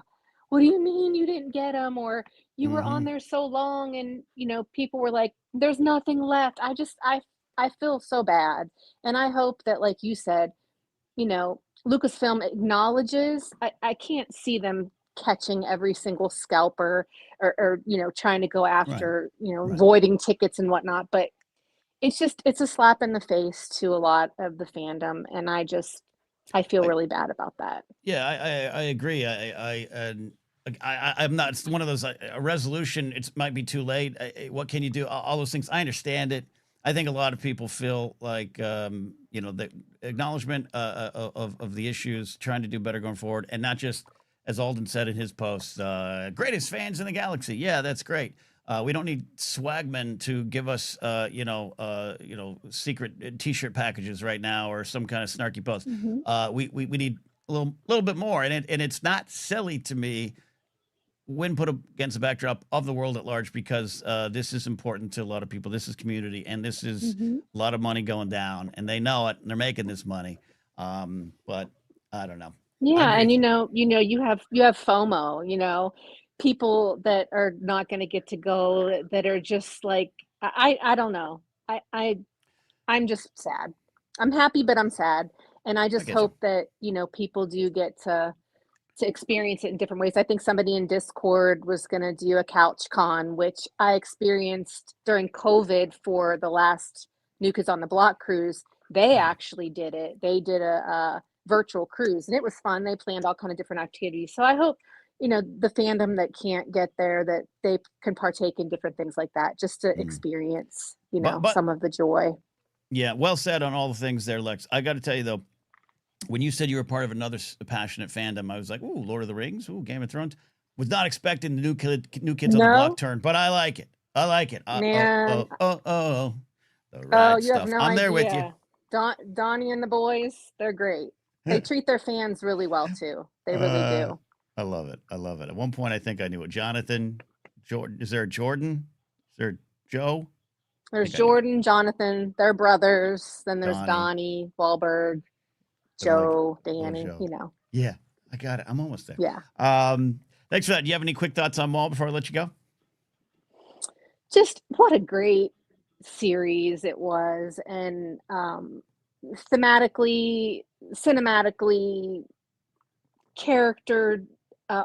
what do you mean you didn't get them? Or you were on there so long, and, you know, people were like, there's nothing left. I feel so bad. And I hope that, like you said, you know, Lucasfilm acknowledges, I can't see them catching every single scalper or you know, trying to go after, you know, voiding tickets and whatnot. But it's a slap in the face to a lot of the fandom. And I feel really bad about that. Yeah, I agree. I'm not, it's one of those, a resolution, it might be too late. What can you do? All those things. I understand it. I think a lot of people feel like, you know, the acknowledgement of the issues, trying to do better going forward, and not just, as Alden said in his post, greatest fans in the galaxy. Yeah, that's great. We don't need swagmen to give us, you know, secret T-shirt packages right now, or some kind of snarky post. We need a little bit more, and it's not silly to me when put against the backdrop of the world at large, because this is important to a lot of people. This is community, and this is a lot of money going down, and they know it, and they're making this money. But I don't know. Yeah, and you have FOMO, you know, people that are not going to get to go, that are just like, I don't know. I'm just sad. I'm happy, but I'm sad. And I just hope that, you know, people do get to experience it in different ways. I think somebody in Discord was going to do a couch con, which I experienced during COVID for the last New Kids on the Block cruise. They actually did it. They did a virtual cruise, and it was fun. They planned all kind of different activities. So I hope, you know, the fandom that can't get there, that they can partake in different things like that, just to experience, you know, some of the joy. Yeah, well said on all the things there, Lex. I got to tell you though, when you said you were part of another passionate fandom, I was like, ooh, Lord of the Rings, ooh, Game of Thrones. Was not expecting the new kids on the block turn, but I like it. I like it. Man. The right you stuff. have no I'm idea. there with you. Donnie and the boys, they're great. They treat their fans really well too. They really do. I love it. I love it. At one point, I think I knew it. Jonathan, Jordan. Is there a Jordan? Is there Joe? There's Jordan, Jonathan. They're brothers. Then there's Donnie, Wahlberg, Joe, Danny. You know. Yeah, I got it. I'm almost there. Yeah. Thanks for that. Do you have any quick thoughts on Maul before I let you go? Just what a great series it was, and thematically, cinematically, character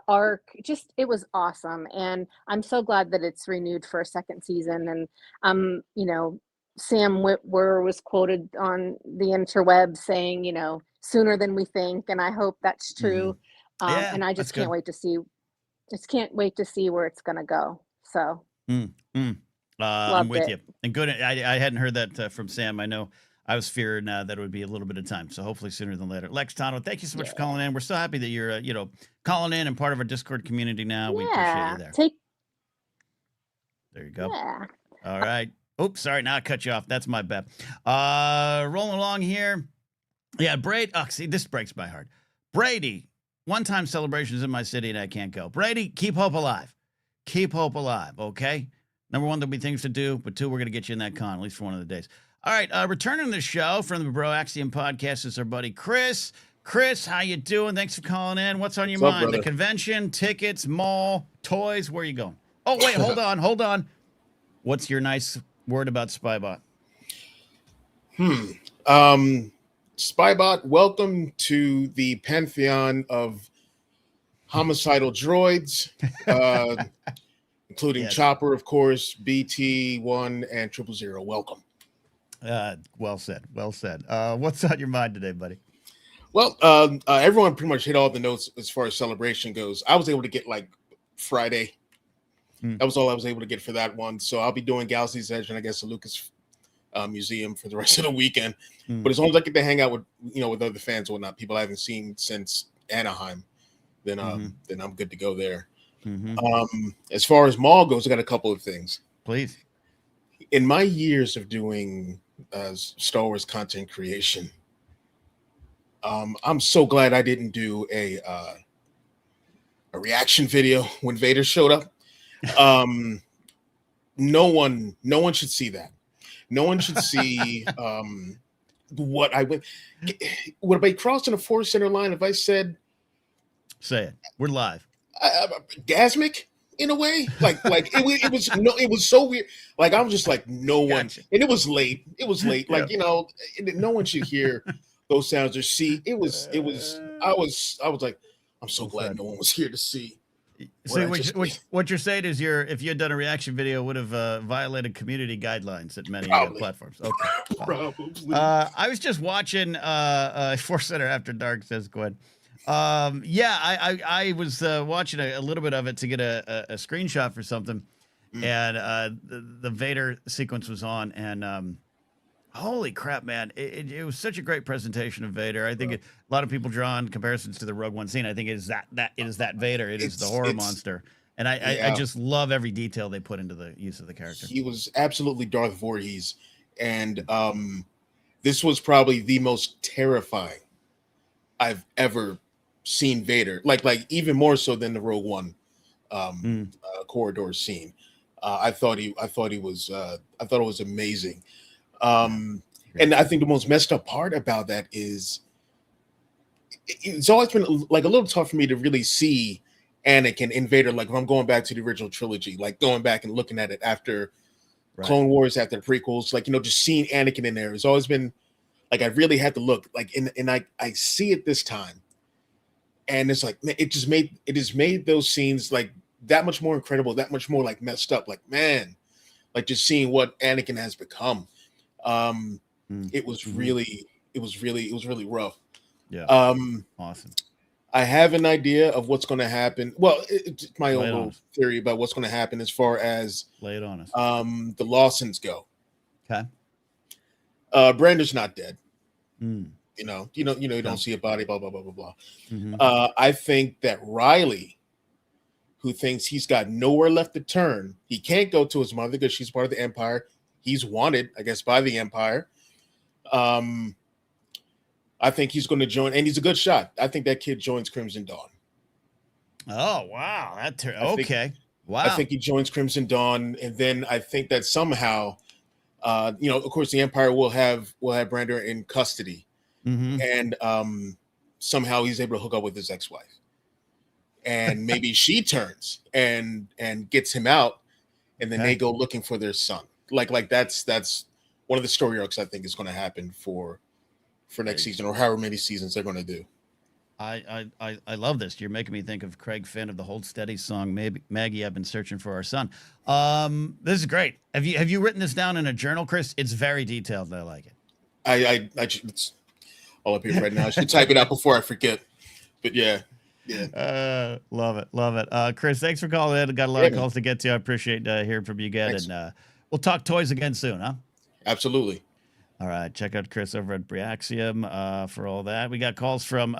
arc, just it was awesome. And I'm so glad that it's renewed for a second season. And Sam Witwer was quoted on the interweb saying, sooner than we think, and I hope that's true. Yeah, and I that's just can't good. wait to see where it's gonna go. So I'm loved with it. you. And good. I hadn't heard that from Sam. I know I was fearing that it would be a little bit of time. So hopefully sooner than later. Lex Tano, thank you so much for calling in. We're so happy that you're, calling in and part of our Discord community now. We appreciate you there. There you go. Yeah. All right. Oops, sorry. Now I cut you off. That's my bad. Rolling along here. Yeah, Brady. Oh, see, this breaks my heart. Brady, one-time celebrations in my city and I can't go. Brady, keep hope alive. Keep hope alive, okay? Number one, there'll be things to do, but two, we're going to get you in that con, at least for one of the days. All right, returning to the show from the Bro Axiom podcast is our buddy Chris. Chris, how you doing? Thanks for calling in. What's on your mind? Brother? The convention, tickets, mall, toys, where are you going? Oh, wait, hold on. What's your nice word about Spybot? Spybot, welcome to the pantheon of homicidal droids, including Yes. Chopper, of course, BT1 and 000. Welcome. Well said. What's on your mind today, buddy? Well, everyone pretty much hit all the notes as far as celebration goes. I was able to get like Friday. That was all I was able to get for that one. So I'll be doing Galaxy's Edge and I guess the Lucas Museum for the rest of the weekend. But as long as I get to hang out with with other fans and whatnot, people I haven't seen since Anaheim, then I'm good to go there. As far as mall goes, I got a couple of things. Please. In my years of doing Star Wars content creation, I'm so glad I didn't do a reaction video when Vader showed up. No one should see that. No one should see what I went. Would I be crossing a ForceCenter line if I said, "Say it"? We're live. Gasmic in a way, like it was so weird. Like I was just like, no one, and it was late. Like no one should hear those sounds or see. It was. I was like, I'm so glad no one was here to see. So what you're saying is if you had done a reaction video, would have violated community guidelines at many platforms. Okay. Probably. I was just watching ForceCenter After Dark, says Gwen. I was watching a little bit of it to get a screenshot for something, and the Vader sequence was on, and holy crap, man! It was such a great presentation of Vader. I think a lot of people draw comparisons to the Rogue One scene. I think it is that Vader. It is the horror monster, and I just love every detail they put into the use of the character. He was absolutely Darth Voorhees, and this was probably the most terrifying I've ever seen Vader. Like even more so than the Rogue One corridor scene. I thought it was amazing. And I think the most messed up part about that is it's always been like a little tough for me to really see Anakin and Vader. Like if I'm going back to the original trilogy, like going back and looking at it after Clone Wars, after the prequels, like just seeing Anakin in there has always been like I really had to look like and I see it this time, and it's like man, it has made those scenes like that much more incredible, that much more like messed up. Like man, like just seeing what Anakin has become. It was really rough. Yeah. Awesome. I have an idea of what's going to happen. Well, it's my own little theory about what's going to happen as far as lay it on us. The Lawsons go. Okay. Brander's not dead. You don't see a body. Blah blah blah blah blah. I think that Riley, who thinks he's got nowhere left to turn, he can't go to his mother because she's part of the Empire. He's wanted, I guess, by the Empire. I think he's going to join, and he's a good shot. I think that kid joins Crimson Dawn. Oh wow, okay. Wow. I think he joins Crimson Dawn, and then I think that somehow, of course, the Empire will have Brander in custody, and somehow he's able to hook up with his ex-wife, and maybe she turns and gets him out, and then Okay. they go looking for their son. Like that's one of the story arcs I think is going to happen for next season, or however many seasons they're going to do. I love this. You're making me think of Craig Finn of the Hold Steady song. Maybe Maggie, I've been searching for our son. This is great. Have you written this down in a journal, Chris? It's very detailed. I like it. It's all up here right now. I should type it out before I forget. But yeah. Love it. Chris, thanks for calling in. Got a lot of calls to get to. I appreciate hearing from you again. Thanks. And we'll talk toys again soon, huh? Absolutely. All right, check out Chris over at Briaxium for all that. We got calls from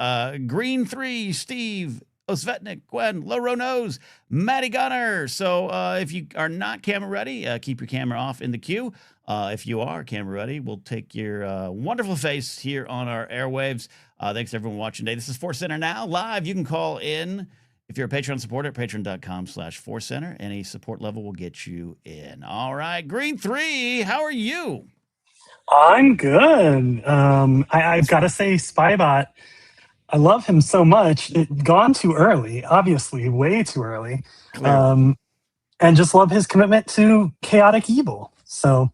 Green 3, Steve, Osvetnik, Gwen, Loro Nose, Matty Gunner. So if you are not camera ready, keep your camera off in the queue. If you are camera ready, we'll take your wonderful face here on our airwaves. Thanks to everyone watching today. This is ForceCenter Now live. You can call in if you're a Patreon supporter at patreon.com/ForceCenter. Any support level will get you in. All right, Green 3, how are you? I'm good. I've got to say, Spybot, I love him so much. Gone too early, obviously, way too early. And just love his commitment to chaotic evil. So,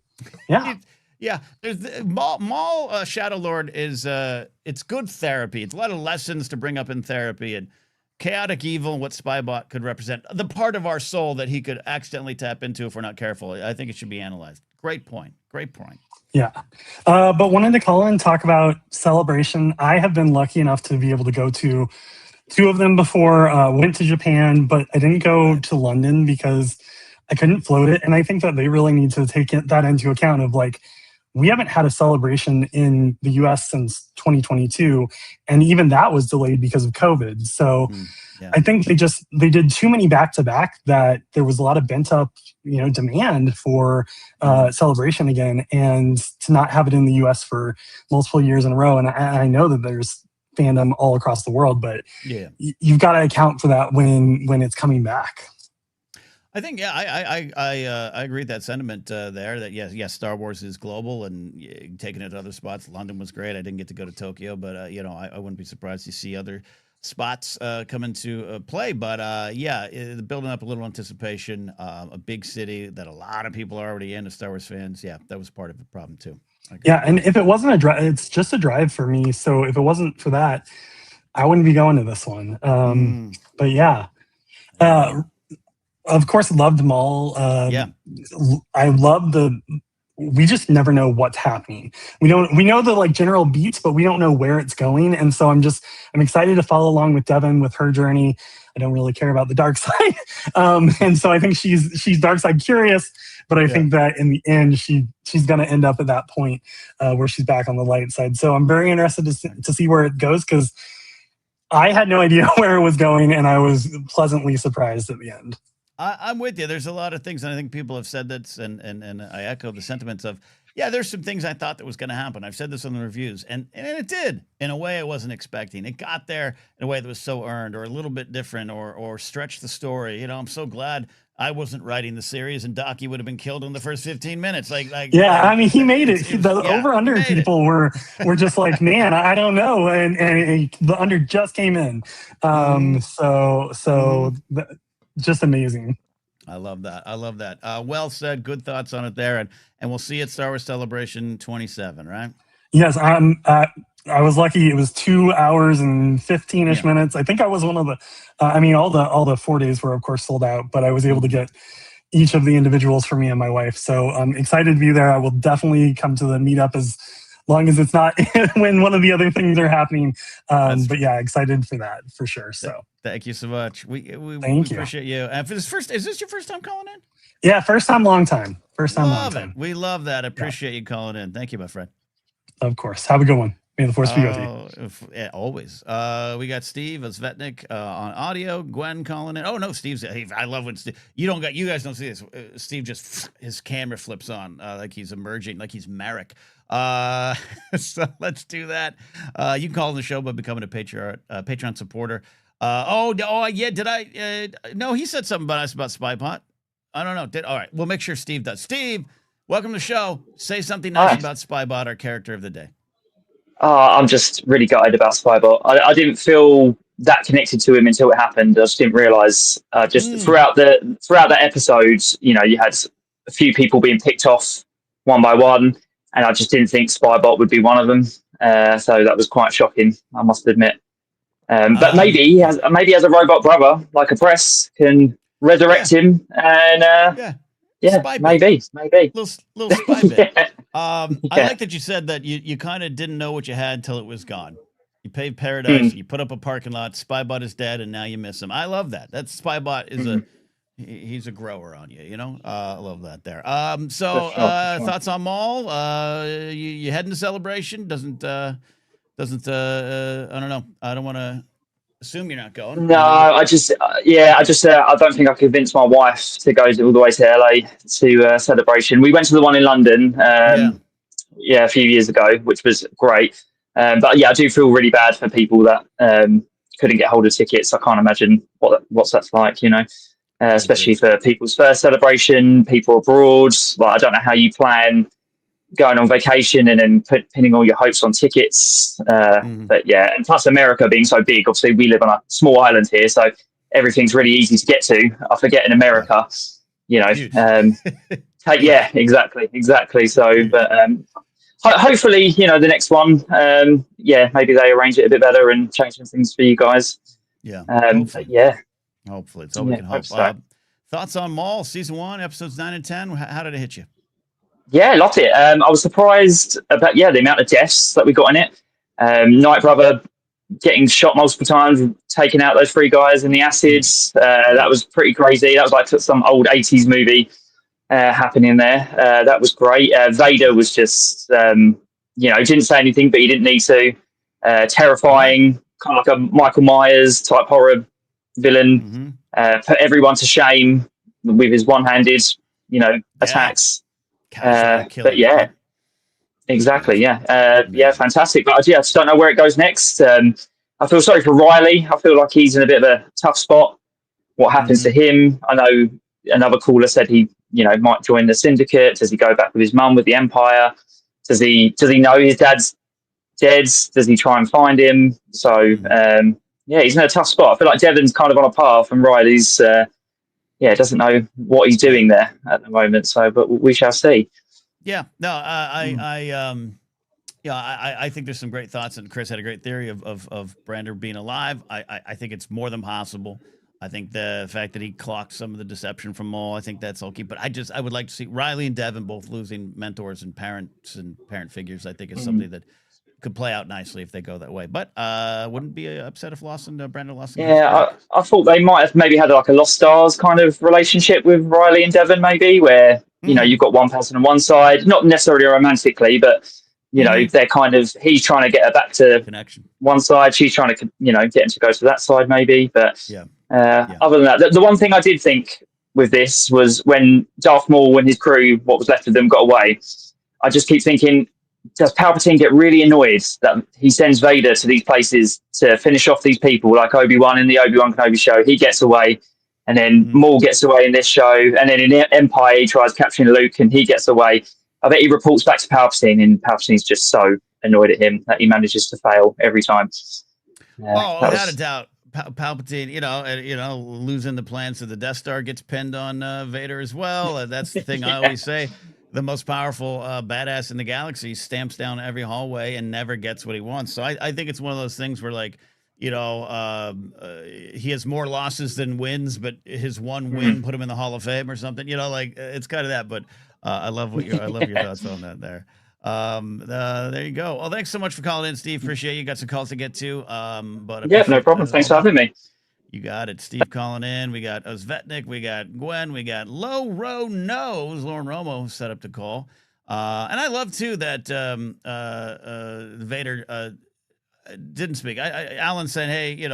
yeah. Yeah, there's Maul Shadow Lord is it's good therapy. It's a lot of lessons to bring up in therapy, and chaotic evil, what Spybot could represent, the part of our soul that he could accidentally tap into if we're not careful. I think it should be analyzed. Great point. Yeah. But wanted to call in and talk about Celebration. I have been lucky enough to be able to go to 2 of them before. Went to Japan, but I didn't go to London because I couldn't float it. And I think that they really need to take that into account of like, we haven't had a Celebration in the US since 2022. And even that was delayed because of COVID. So I think they did too many back-to-back that there was a lot of bent up, demand for Celebration again, and to not have it in the US for multiple years in a row. And I know that there's fandom all across the world, but you've got to account for that when it's coming back. I think, I agree with that sentiment there. That yes, Star Wars is global and taking it to other spots. London was great. I didn't get to go to Tokyo, but I wouldn't be surprised to see other spots come into play. But building up a little anticipation. A big city that a lot of people are already in as Star Wars fans. Yeah, that was part of the problem too. Yeah, and if it wasn't a drive, it's just a drive for me. So if it wasn't for that, I wouldn't be going to this one. But yeah. Of course, loved Maul. I love we just never know what's happening. We know the like general beats, but we don't know where it's going. And so I'm excited to follow along with Devin with her journey. I don't really care about the dark side. And so I think she's dark side curious, but I think that in the end, she's going to end up at that point where she's back on the light side. So I'm very interested to see where it goes, because I had no idea where it was going, and I was pleasantly surprised at the end. I'm with you. There's a lot of things, and I think people have said that, and I echo the sentiments of, there's some things I thought that was going to happen. I've said this on the reviews, and it did in a way I wasn't expecting. It got there in a way that was so earned, or a little bit different, or stretched the story. I'm so glad I wasn't writing the series, and Docky would have been killed in the first 15 minutes. I mean, he made it. The over-under people were just like, man, I don't know, and the under just came in. Just amazing. I love that. Well said. Good thoughts on it there, and we'll see you at Star Wars Celebration 27, right? Yes, I was lucky. It was 2 hours and 15-ish minutes. I think I was one of the. All the 4 days were of course sold out, but I was able to get each of the individuals for me and my wife. So I'm excited to be there. I will definitely come to the meetup as long as it's not when one of the other things are happening. But yeah, excited for that for sure. So thank you so much. We Thank you. appreciate you. And for this is this your first time calling in? Yeah, first time, long time. Long time. We love that. I appreciate you calling in. Thank you, my friend. Of course. Have a good one. May the force be with you. Always. We got Steve Osvetnik on audio. Gwen calling in. Oh no, Steve's. I love when Steve. You guys don't see this. Steve just his camera flips on like he's emerging, like he's Merrick. So let's do that. You can call in the show by becoming a Patreon supporter. Did I? No, he said something about us about Spybot. I don't know. All right, we'll make sure Steve does. Steve, welcome to the show. Say something nice about Spybot, our character of the day. I'm just really gutted about Spybot. I didn't feel that connected to him until it happened. I just didn't realize. Just throughout that episode, you had a few people being picked off one by one, and I just didn't think Spybot would be one of them. So that was quite shocking, I must admit. But maybe he has a robot brother, like a press, can resurrect him, and maybe little spy bit. Yeah. I like that you said that you kind of didn't know what you had till it was gone. You paved paradise, you put up a parking lot, Spybot is dead, and now you miss him. I love that. That's Spybot is he's a grower on you, I love that there. So For sure. thoughts on Maul? You heading to Celebration? Doesn't I don't know. I don't want to assume you're not going. No, I don't think I convinced my wife to go all the way to LA to Celebration. We went to the one in London, a few years ago, which was great. But yeah, I do feel really bad for people that couldn't get hold of tickets. I can't imagine what's that's like, especially for people's first Celebration, people abroad. Like, I don't know how you plan going on vacation and then pinning all your hopes on tickets. But yeah, and plus America being so big, obviously we live on a small island here, so everything's really easy to get to. I forget in America, exactly. So, but hopefully, the next one, maybe they arrange it a bit better and change some things for you guys. Hopefully, it's all we can hope. So. Thoughts on Maul season 1, episodes 9 and 10? How did it hit you? Yeah, loved it. I was surprised about the amount of deaths that we got in it. Night Brother getting shot multiple times, taking out those 3 guys in the acids. That was pretty crazy. That was like some old 80s movie happening there. That was great. Vader was just, didn't say anything, but he didn't need to. Terrifying, kind of like a Michael Myers type horror villain. Put everyone to shame with his one-handed, attacks. But yeah, exactly. Yeah, fantastic. But I just don't know where it goes next. I feel sorry for Riley. I feel like he's in a bit of a tough spot. What happens to him? I know another caller said he, might join the Syndicate. Does he go back with his mum with the Empire? Does he know his dad's dead? Does he try and find him? So he's in a tough spot. I feel like Devon's kind of on a path, and Riley's doesn't know what he's doing there at the moment. So, but we shall see. Yeah, no, I think there's some great thoughts, and Chris had a great theory of Brander being alive. I think it's more than possible. I think the fact that he clocked some of the deception from Maul, I think that's all key. But I would like to see Riley and Devon both losing mentors and parent figures. I think is something that could play out nicely if they go that way. But wouldn't be upset if Brander lost. Yeah, I thought they might have maybe had like a Lost Stars kind of relationship with Riley and Devon, maybe, where you've got one person on one side, not necessarily romantically, but they're kind of, he's trying to get her back to connection one side, she's trying to get him to go to that side, maybe. But other than that, the one thing I did think with this was when Darth Maul and his crew, what was left of them, got away. I just keep thinking, does Palpatine get really annoyed that he sends Vader to these places to finish off these people, like Obi-Wan in the Obi-Wan Kenobi show? He gets away, and then Maul gets away in this show, and then in Empire he tries capturing Luke and he gets away. I bet he reports back to Palpatine, and Palpatine's just so annoyed at him that he manages to fail every time. Without a doubt. Palpatine, losing the plans to the Death Star gets pinned on Vader as well. That's the thing I always say. The most powerful badass in the galaxy stamps down every hallway and never gets what he wants. So I think it's one of those things where, like, he has more losses than wins, but his one win put him in the Hall of Fame or something. It's kind of that. But I love your thoughts on that there. There you go. Well, thanks so much for calling in, Steve. Appreciate you. Got some calls to get to. But no problem. Thanks for having me. You got it. Steve calling in. We got Osvetnik. We got Gwen. We got Low Row Nose. Lauren Romo set up to call. And I love, too, that Vader didn't speak. Alan said, hey, he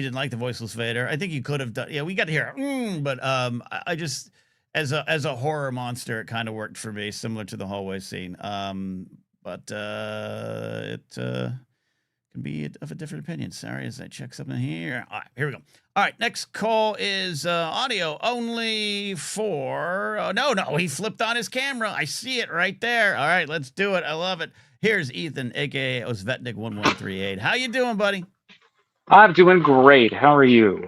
didn't like the voiceless Vader. I think he could have done. Yeah, we got to hear but I just, as a horror monster, it kind of worked for me, similar to the hallway scene. But it can be of a different opinion. Sorry, as I check something here. All right, here we go. All right, next call is audio only for... no, he flipped on his camera. I see it right there. All right, let's do it. I love it. Here's Ethan, a.k.a. Osvetnik1138. How you doing, buddy? I'm doing great. How are you?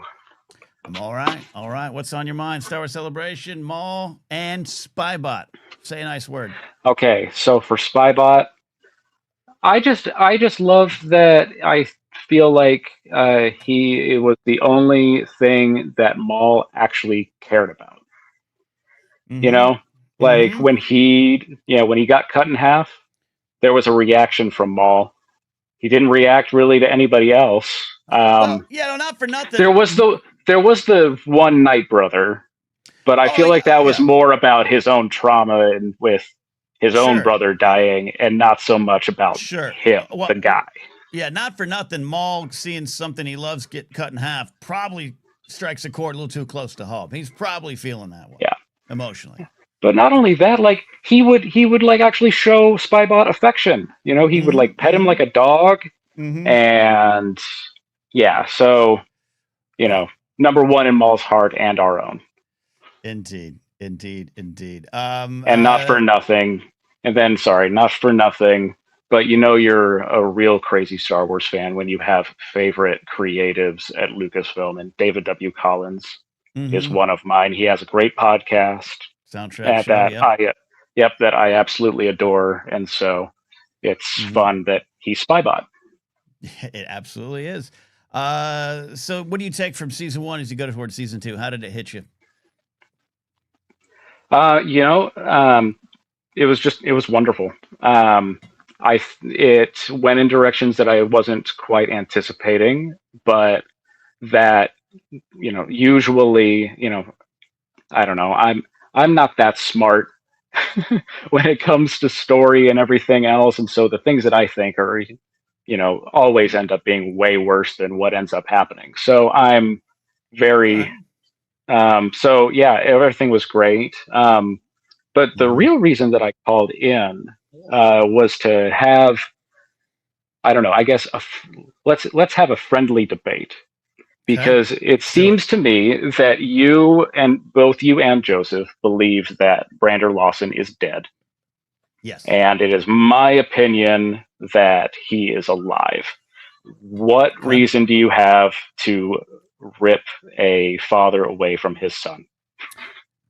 I'm all right. All right. What's on your mind? Star Wars Celebration, Maul, and Spybot. Say a nice word. Okay, so for Spybot, I just love that. I feel like it was the only thing that Maul actually cared about. You Mm-hmm. know, like Mm-hmm. when he got cut in half, there was a reaction from Maul. He didn't react really to anybody else. Well, yeah, no, not for nothing. There was the one Night Brother, but I feel like that was yeah. more about his own trauma and with his own Sure. brother dying, and not so much about him, Well, the guy. Yeah, not for nothing. Maul seeing something he loves get cut in half probably strikes a chord a little too close to home. He's probably feeling that way. Yeah, emotionally. But not only that, like he would like actually show Spybot affection. You know, he would like pet him like a dog, and yeah. So, you know, number one in Maul's heart and our own. Indeed. And not for nothing. And then, sorry, not for nothing. But you know, you're a real crazy Star Wars fan when you have favorite creatives at Lucasfilm, and David W. Collins is one of mine. He has a great podcast. Soundtrack show, that I absolutely adore, and so it's fun that he's Spybot. It absolutely is. So what do you take from season 1 as you go towards season 2? How did it hit you? It was wonderful. It went in directions that I wasn't quite anticipating, but that, you know, usually, you know, I don't know, I'm not that smart when it comes to story and everything else, and so the things that I think are, you know, always end up being way worse than what ends up happening. So I'm very so yeah, everything was great. But the real reason that I called in was to have, I don't know, I guess let's have a friendly debate, because it seems to me that both you and Joseph believe that Brander Lawson is dead. Yes. And it is my opinion that he is alive. What reason do you have to rip a father away from his son?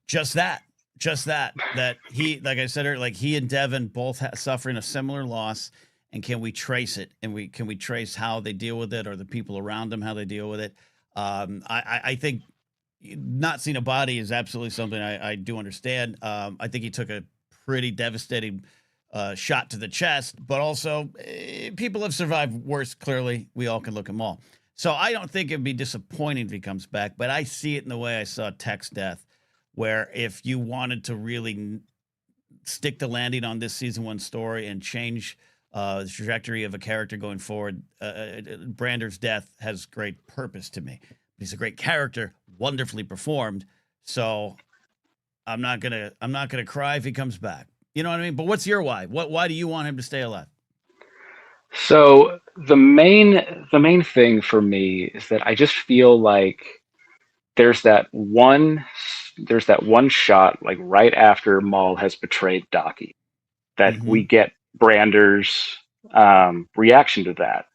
Just that he, like I said earlier, like he and Devin both suffering a similar loss, and can we trace it, and can we trace how they deal with it, or the people around them, how they deal with it. I think not seeing a body is absolutely something I do understand. I think he took a pretty devastating shot to the chest, but also people have survived worse. Clearly, we all can look at Maul. So I don't think it'd be disappointing if he comes back, but I see it in the way I saw Tech's death, where if you wanted to really stick the landing on this season 1 story and change the trajectory of a character going forward, Brander's death has great purpose to me. He's a great character, wonderfully performed. So I'm not gonna cry if he comes back. You know what I mean? But what's your why? Why do you want him to stay alive? So the main thing for me is that I just feel like there's that one shot, like right after Maul has betrayed Daki, that we get Brander's reaction to that.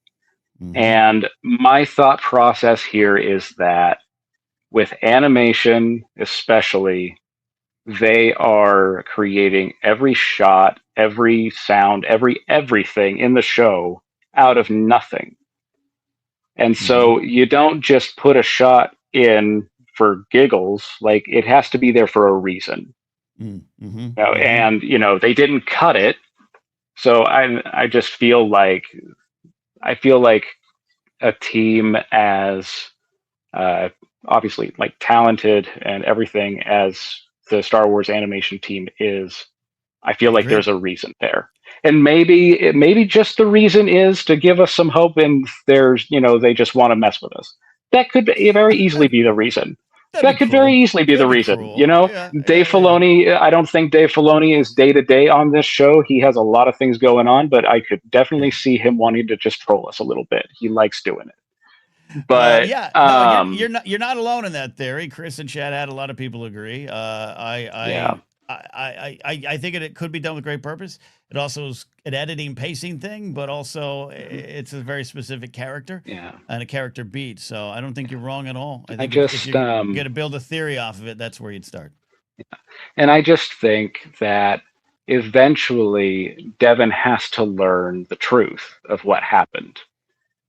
And my thought process here is that with animation, especially, they are creating every shot, every sound, everything in the show out of nothing. And so you don't just put a shot in for giggles, like it has to be there for a reason. And you know, they didn't cut it. So I just feel like a team as obviously like talented and everything as the Star Wars animation team is, I feel like there's a reason there. And maybe just the reason is to give us some hope, and there's, you know, they just want to mess with us. That could very easily be the reason. Very easily be the reason. You know, Dave Filoni, I don't think Dave Filoni is day to day on this show. He has a lot of things going on, but I could definitely see him wanting to just troll us a little bit. He likes doing it. But you're not alone in that theory. Chris and Chad had a lot of people agree. I think it could be done with great purpose. It also is an editing pacing thing, but also it's a very specific character and a character beat. So I don't think you're wrong at all. I think if you're going to build a theory off of it, that's where you'd start. And I just think that eventually Devin has to learn the truth of what happened.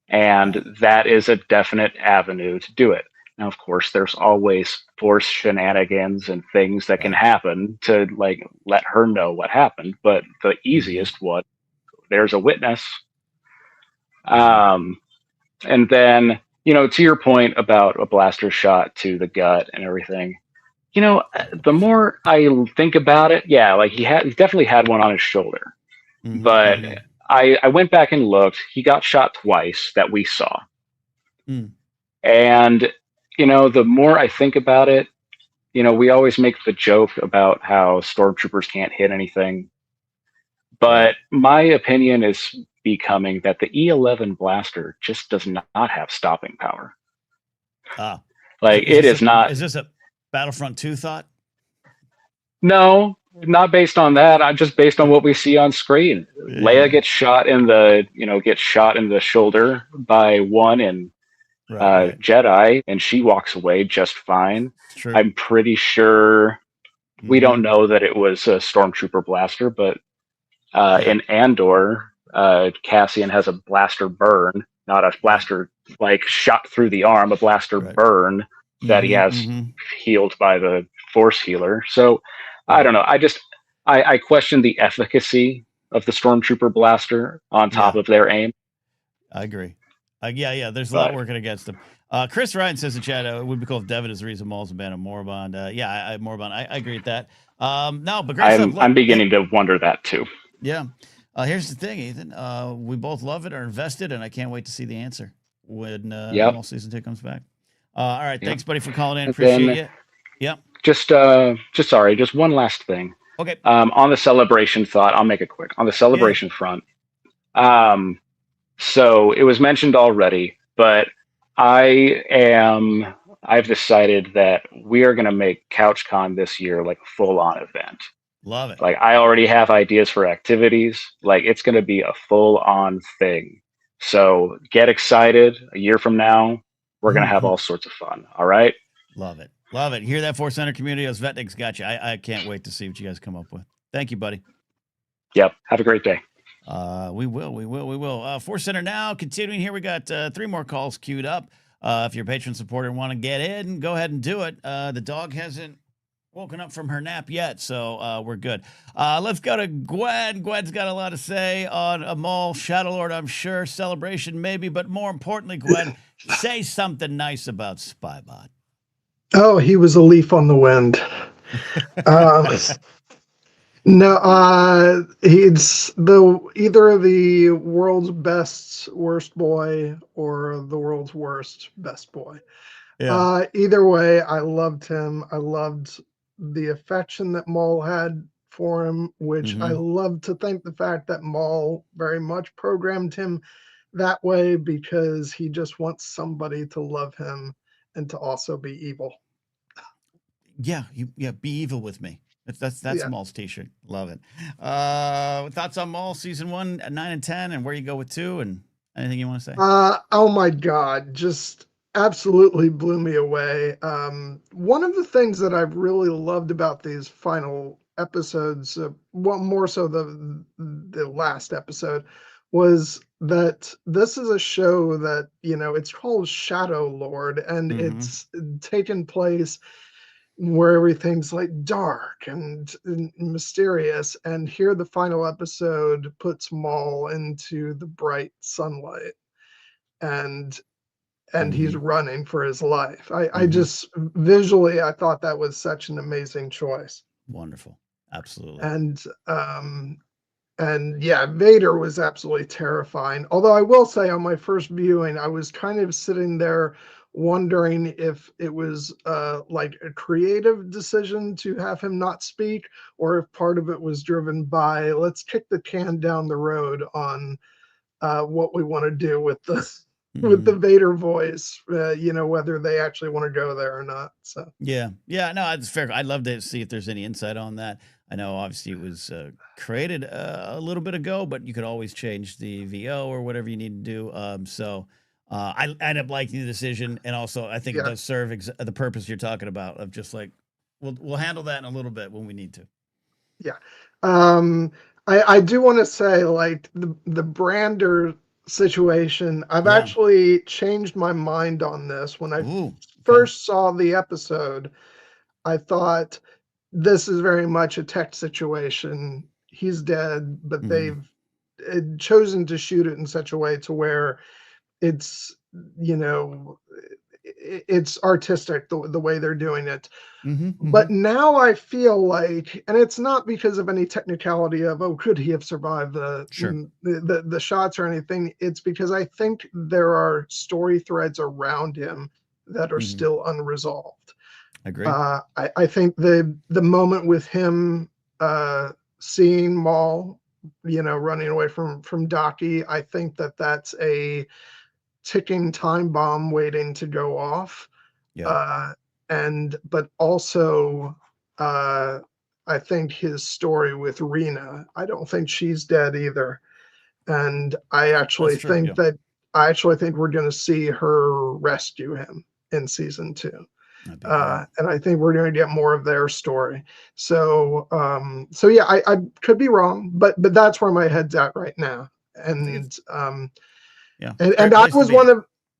And that is a definite avenue to do it. Now, of course, there's always Force shenanigans and things that can happen to like let her know what happened. But the easiest one, there's a witness. And then, you know, to your point about a blaster shot to the gut and everything, you know, the more I think about it, yeah, like he definitely had one on his shoulder. But I went back and looked. He got shot twice that we saw. And, you know, the more I think about it, you know, we always make the joke about how stormtroopers can't hit anything. But my opinion is becoming that the E11 blaster just does not have stopping power. Like it is not. Is this a Battlefront 2 thought? No, not based on that. I'm just based on what we see on screen. Leia gets shot in the shoulder by one in Jedi, and she walks away just fine. I'm pretty sure we don't know that it was a stormtrooper blaster, but in Andor, Cassian has a blaster burn, not a blaster like shot through the arm, a blaster burn that he has healed by the Force healer. So I don't know. I question the efficacy of the stormtrooper blaster on top of their aim. I agree. There's a lot working against them. Chris Ryan says in chat, it would be cool if Devin is the reason Maul's a ban of Moribond. Moribond. I agree with that. No, but great stuff. I'm beginning to wonder that too. Yeah. Here's the thing, Ethan. We both love it, are invested, and I can't wait to see the answer when Maul season 2 comes back. All right. Thanks, buddy, for calling in. Appreciate it. Yep. Just one last thing. Okay. On the celebration thought, I'll make it quick. On the celebration front, so it was mentioned already, but I've decided that we are going to make CouchCon this year like a full-on event. Love it. Like I already have ideas for activities. Like it's going to be a full-on thing. So get excited. A year from now, we're going to have all sorts of fun. All right. Love it. Love it. Hear that, ForceCenter community? Those Vetniks got you. I can't wait to see what you guys come up with. Thank you, buddy. Yep. Have a great day. We will. ForceCenter now. Continuing here, we got 3 more calls queued up. If you're a patron supporter and want to get in, go ahead and do it. The dog hasn't woken up from her nap yet, so we're good. Let's go to Gwen. Gwen's got a lot to say on a Maul, Shadow Lord, I'm sure. Celebration, maybe. But more importantly, Gwen, say something nice about Spybot. Oh, he was a leaf on the wind. No, he's either the world's best worst boy or the world's worst best boy. Yeah. Either way, I loved him. I loved the affection that Maul had for him, which I love to think the fact that Maul very much programmed him that way because he just wants somebody to love him and to also be evil. Yeah, be evil with me. That's Maul's t-shirt. Love it. Thoughts on Maul season 1 at 9 and 10 and where you go with 2 and anything you want to say? Oh my God, just absolutely blew me away. One of the things that I've really loved about these final episodes, more so the last episode, was that this is a show that, it's called Shadow Lord, and it's taken place where everything's like dark and mysterious, and here the final episode puts Maul into the bright sunlight, and he's running for his life. I just visually, I thought that was such an amazing choice. Wonderful. Absolutely. And yeah, Vader was absolutely terrifying. Although I will say on my first viewing, I was kind of sitting there wondering if it was like a creative decision to have him not speak, or if part of it was driven by, let's kick the can down the road on what we want to do with this. With the Vader voice, whether they actually want to go there or not. So yeah, no, it's fair. I'd love to see if there's any insight on that. I know obviously it was created a little bit ago, but you could always change the VO or whatever you need to do. I end up liking the decision, and also I think it Yeah. does serve the purpose you're talking about of just like we'll handle that in a little bit when we need to. Yeah. I do want to say, like, the Brander situation, I've Yeah. actually changed my mind on this. When I Ooh, okay. first saw the episode, I thought this is very much a tech situation. He's dead, but they've chosen to shoot it in such a way to where it's, you know, it's artistic the way they're doing it. But now I feel like, and it's not because of any technicality of, oh, could he have survived Sure. the shots or anything. It's because I think there are story threads around him that are still unresolved. I agree. I think the moment with him seeing Maul, you know, running away from Daki, I think that's a ticking time bomb waiting to go off. Yeah. But also I think his story with Rena, I don't think she's dead either. And I actually That's true, think yeah. we're going to see her rescue him in season 2. That'd be great. And I think we're going to get more of their story. So yeah, I could be wrong, but that's where my head's at right now. And Yeah. and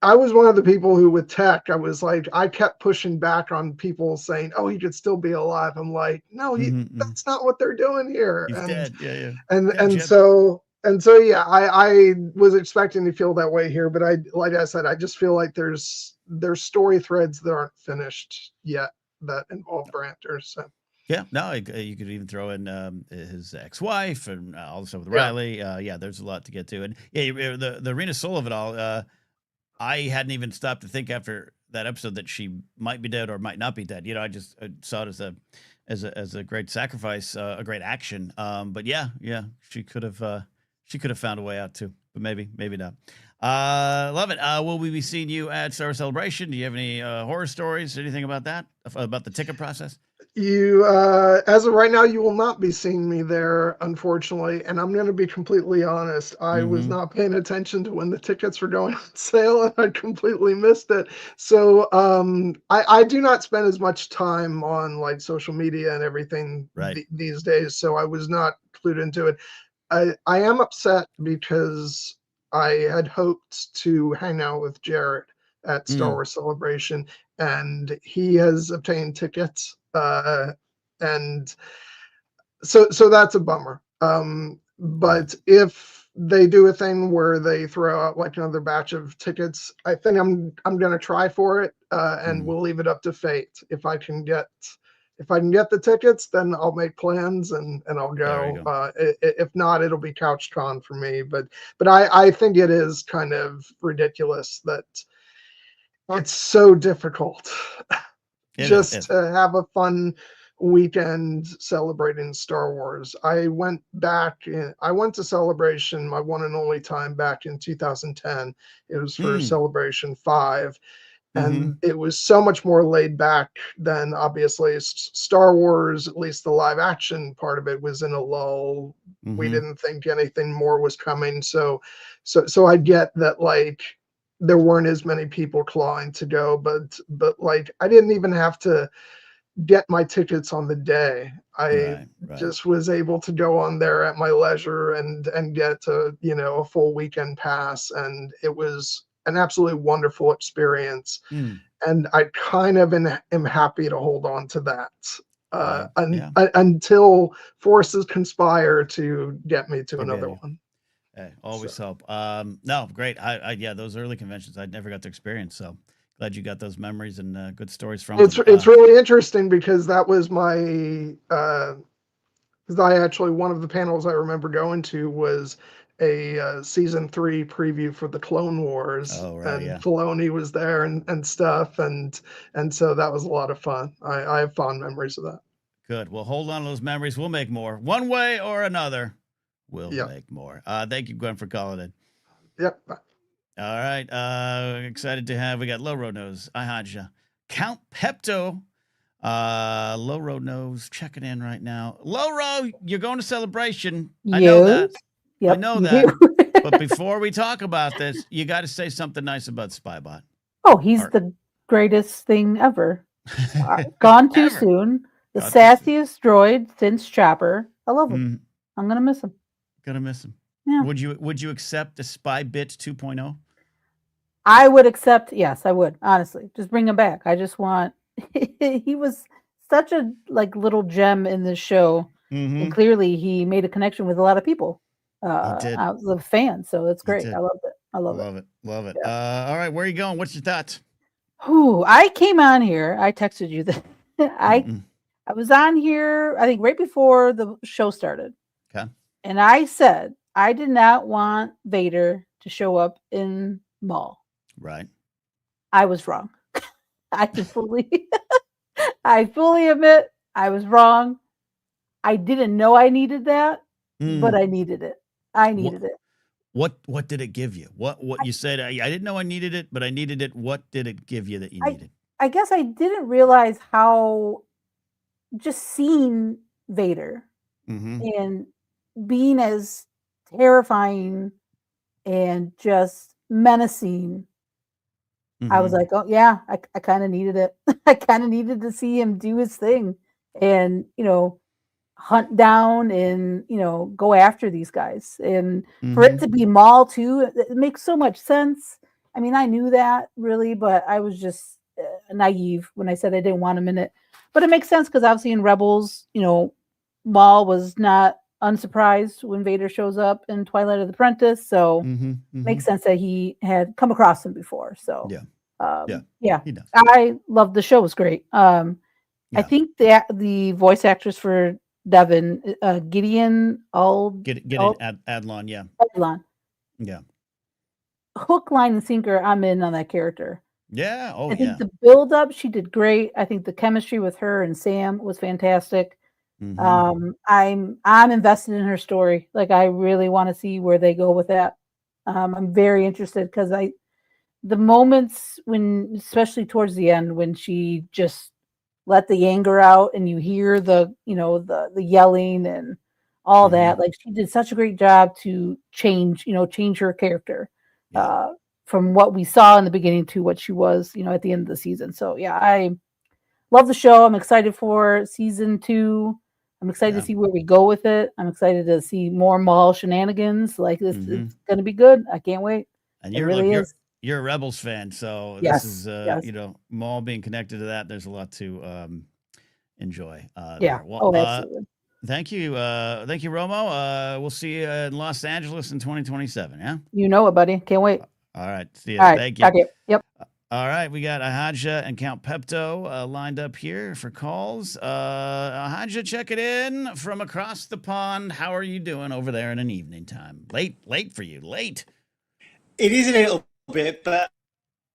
I was one of the people who, with tech, I was like, I kept pushing back on people saying, "Oh, he could still be alive." I'm like, no, that's not what they're doing here. He's dead. Yeah. And so yeah, I was expecting to feel that way here, but like I said, I just feel like there's story threads that aren't finished yet that involve Brander. So Yeah, no, you could even throw in his ex-wife and all the stuff with Riley. Yeah, there's a lot to get to, and yeah, the Rena Soul of it all. I hadn't even stopped to think after that episode that she might be dead or might not be dead. You know, I just saw it as a great sacrifice, a great action. But yeah, she could have found a way out too, but maybe not. Love it. Will we be seeing you at Star Wars Celebration? Do you have any horror stories? Anything about that? About the ticket process? You, as of right now, you will not be seeing me there, unfortunately. And I'm going to be completely honest. I was not paying attention to when the tickets were going on sale, and I completely missed it. So I do not spend as much time on like social media and everything these days. So I was not clued into it. I am upset because I had hoped to hang out with Jared at Star Wars Celebration, and he has obtained tickets. And so that's a bummer. But if they do a thing where they throw out like another batch of tickets, I think I'm going to try for it. And we'll leave it up to fate. If I can get the tickets, then I'll make plans and I'll go. If not, it'll be CouchCon for me. But I think it is kind of ridiculous that it's so difficult just to have a fun weekend celebrating Star Wars. I went to Celebration, my one and only time, back in 2010. It was for Celebration 5. And it was so much more laid back than, obviously, Star Wars. At least the live action part of it was in a lull. We didn't think anything more was coming. So I get that, like, there weren't as many people clawing to go, but like, I didn't even have to get my tickets on the day. I just was able to go on there at my leisure and get a full weekend pass, and it was an absolutely wonderful experience. And I kind of am happy to hold on to that until forces conspire to get me to another one. Hey, always help. No, great. Yeah, those early conventions I never got to experience. So glad you got those memories and good stories from them. It's really interesting because that was my one of the panels I remember going to was a season 3 preview for the Clone Wars. Filoni was there and stuff, and so that was a lot of fun. I have fond memories of that. Good. Well, hold on to those memories. We'll make more, one way or another. We'll make more. Thank you, Gwen, for calling in. Yep. All right. Excited to have. We got Low Road Nose, Ihaja, Count Pepto, Loro knows, checking in right now. Loro, you're going to Celebration. I know that. Yep. I know you that. do. But before we talk about this, you got to say something nice about Spybot. Oh, he's Or- the greatest thing ever. Gone too Ever. soon. The Gone too soon. sassiest droid since Chopper. I love him. I'm gonna miss him. Gonna miss him. Yeah. Would you accept a Spybit 2.0? I would accept. Yes, I would. Honestly, just bring him back. I just want. He was such a little gem in this show, and clearly he made a connection with a lot of people. did. I was a fan, so it's great. did. I loved it. I love it. Love it. All right, where are you going? What's your thoughts? Whew, I came on here. I texted you that I was on here, I think right before the show started. Okay. And I said I did not want Vader to show up in Maul. Right. I was wrong. I fully admit I was wrong. I didn't know I needed that, but I needed it. I needed it. What did it give you? What you said? I didn't know I needed it, but I needed it. What did it give you that you needed? I guess I didn't realize how just seeing Vader and being as terrifying and just menacing. I was like, oh yeah, I kind of needed it. I kind of needed to see him do his thing and, hunt down and, go after these guys. And for it to be Maul too, it makes so much sense. I mean, I knew that really, but I was just naive when I said I didn't want him in it. But it makes sense because obviously in Rebels, Maul was not unsurprised when Vader shows up in Twilight of the Apprentice. So makes sense that he had come across him before. So yeah, he does. I loved the show. It was great. I think the voice actress for Devin, Gideon Adlon, yeah. Adlon. Yeah. Hook, line, and sinker, I'm in on that character. Yeah. Oh, I think the build up, she did great. I think the chemistry with her and Sam was fantastic. I'm invested in her story. Like I really want to see where they go with that. I'm very interested because the moments when, especially towards the end, when she just let the anger out and you hear the yelling and all that, like she did such a great job to change her character from what we saw in the beginning to what she was, at the end of the season. So yeah, I love the show. I'm excited for season 2. I'm excited to see where we go with it. I'm excited to see more Maul shenanigans. Like this, it's going to be good. I can't wait. And you're a Rebels fan, so this is Maul being connected to that. There's a lot to enjoy. There. Well, absolutely. Thank you, Romo. We'll see you in Los Angeles in 2027. Yeah, you know it, buddy. Can't wait. All right, see you. All right, thank you. Okay. Yep. All right, we got Ahaja and Count Pepto lined up here for calls. Ahaja, check it in from across the pond. How are you doing over there in an evening time? Late for you. Late. It is a little bit, but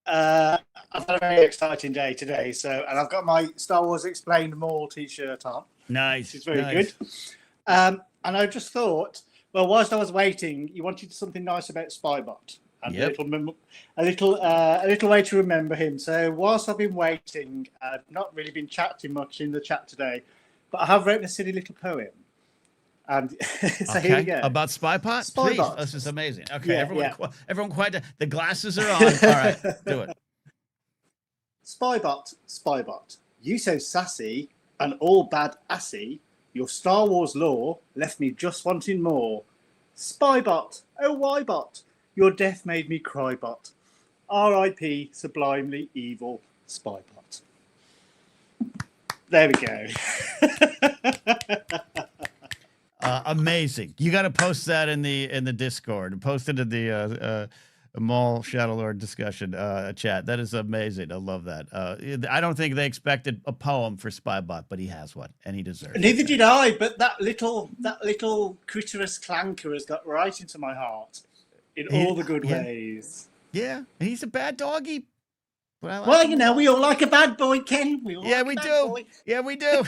I've had a very exciting day today. And I've got my Star Wars Explained More t-shirt on. Nice. Which is very good. And I just thought, well, whilst I was waiting, you wanted something nice about Spybot. And a little way to remember him. So whilst I've been waiting, I've not really been chatting much in the chat today, but I have written a silly little poem. And so here we go. About Spybot? Please. This is amazing. Okay, everyone quiet. The glasses are on. All right, do it. Spybot, you so sassy and all bad assy, your Star Wars lore left me just wanting more. Spybot, oh whybot, your death made me crybot. R.I.P. sublimely evil Spybot. There we go. Amazing. You got to post that in the Discord. Post it in the Maul Shadow Lord discussion chat. That is amazing. I love that. I don't think they expected a poem for Spybot, but he has one, and he deserves it. Neither did I, but that little critterous clanker has got right into my heart in all the good ways. Yeah, and he's a bad doggy. But we all like a bad boy, Ken. We do. Yeah, we do.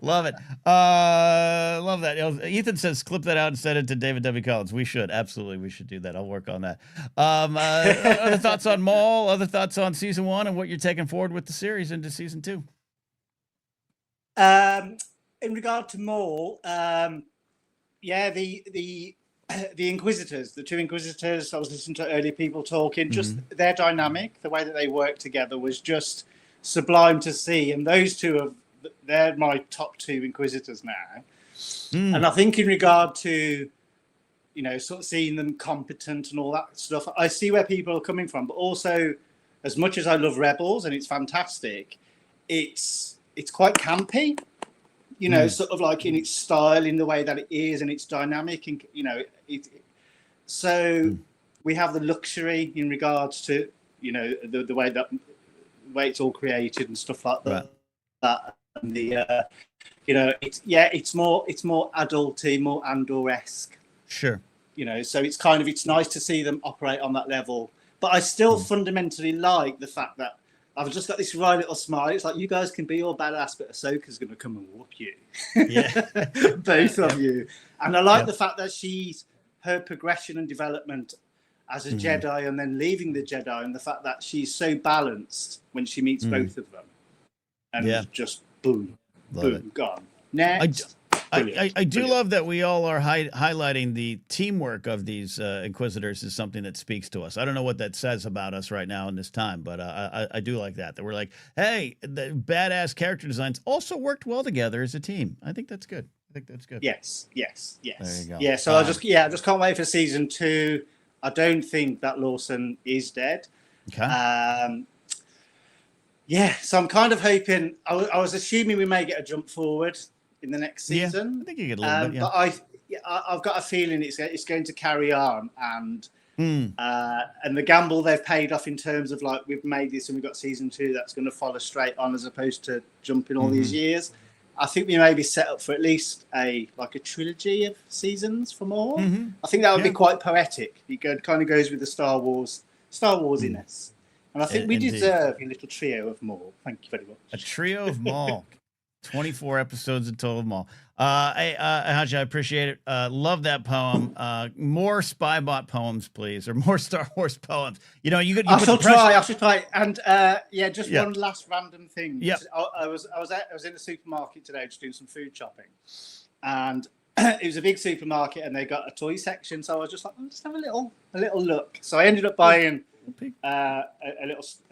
Love it. Love that. Ethan says, clip that out and send it to David W. Collins. We should. Absolutely. We should do that. I'll work on that. Other thoughts on Maul? Other thoughts on season 1 and what you're taking forward with the series into season 2? In regard to Maul, yeah, the Inquisitors, the 2 Inquisitors, I was listening to earlier people talking, just their dynamic, the way that they work together was just sublime to see. And those 2 they're my top 2 Inquisitors now. And I think in regard to, sort of seeing them competent and all that stuff, I see where people are coming from. But also, as much as I love Rebels and it's fantastic, it's quite campy. Sort of like in its style, in the way that it is, and it's dynamic, and so we have the luxury in regards to the way it's all created and stuff like that. That and the it's more adulty, more Andor-esque. Sure. So it's nice to see them operate on that level, but I still fundamentally like the fact that I've just got this right little smile. It's like, you guys can be all badass, but Ahsoka's going to come and whoop you. Yeah. Both of you. And I like the fact that her progression and development as a Jedi and then leaving the Jedi, and the fact that she's so balanced when she meets both of them. And just boom, gone. Next. I do love that we all are highlighting the teamwork of these Inquisitors is something that speaks to us. I don't know what that says about us right now in this time, but I do like that we're like, hey, the badass character designs also worked well together as a team. I think that's good. Yes. There you go. Yeah, so I just can't wait for season 2. I don't think that Lawson is dead. Okay. So I'm kind of hoping. I was assuming we may get a jump forward in the next season. I think you get a little bit. But I've got a feeling it's going to carry on, and the gamble they've paid off in terms of like, we've made this and we've got season 2 that's going to follow straight on, as opposed to jumping all these years. I think we may be set up for at least a trilogy of seasons for more. I think that would be quite poetic. It kind of goes with the Star Warsiness. And I think we deserve a little trio of Maul. Thank you very much. A trio of Maul. 24 episodes in total of Maul. Haji, I appreciate it. Love that poem. More Spybot poems, please, or more Star Wars poems. I shall try. And one last random thing. Yeah. I was in the supermarket today just doing some food shopping, and it was a big supermarket, and they got a toy section. So I was just like, let's have a little look. So I ended up buying a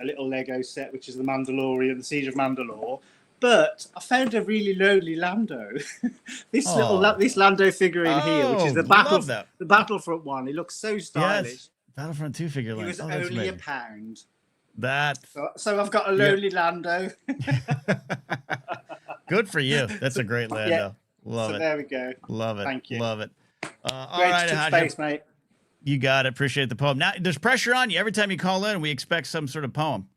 little Lego set, which is the Mandalorian, the Siege of Mandalore. But I found a really lonely Lando. this Lando figurine here, which is the Battlefront one. It looks so stylish. Yes. Battlefront 2 figure. It was only £1. That. So I've got a lonely Lando. Good for you. That's a great Lando. Love it. There we go. Love it. Thank you. Love it. All right, space, mate. You got it. Appreciate the poem. Now, there's pressure on you every time you call in. We expect some sort of poem.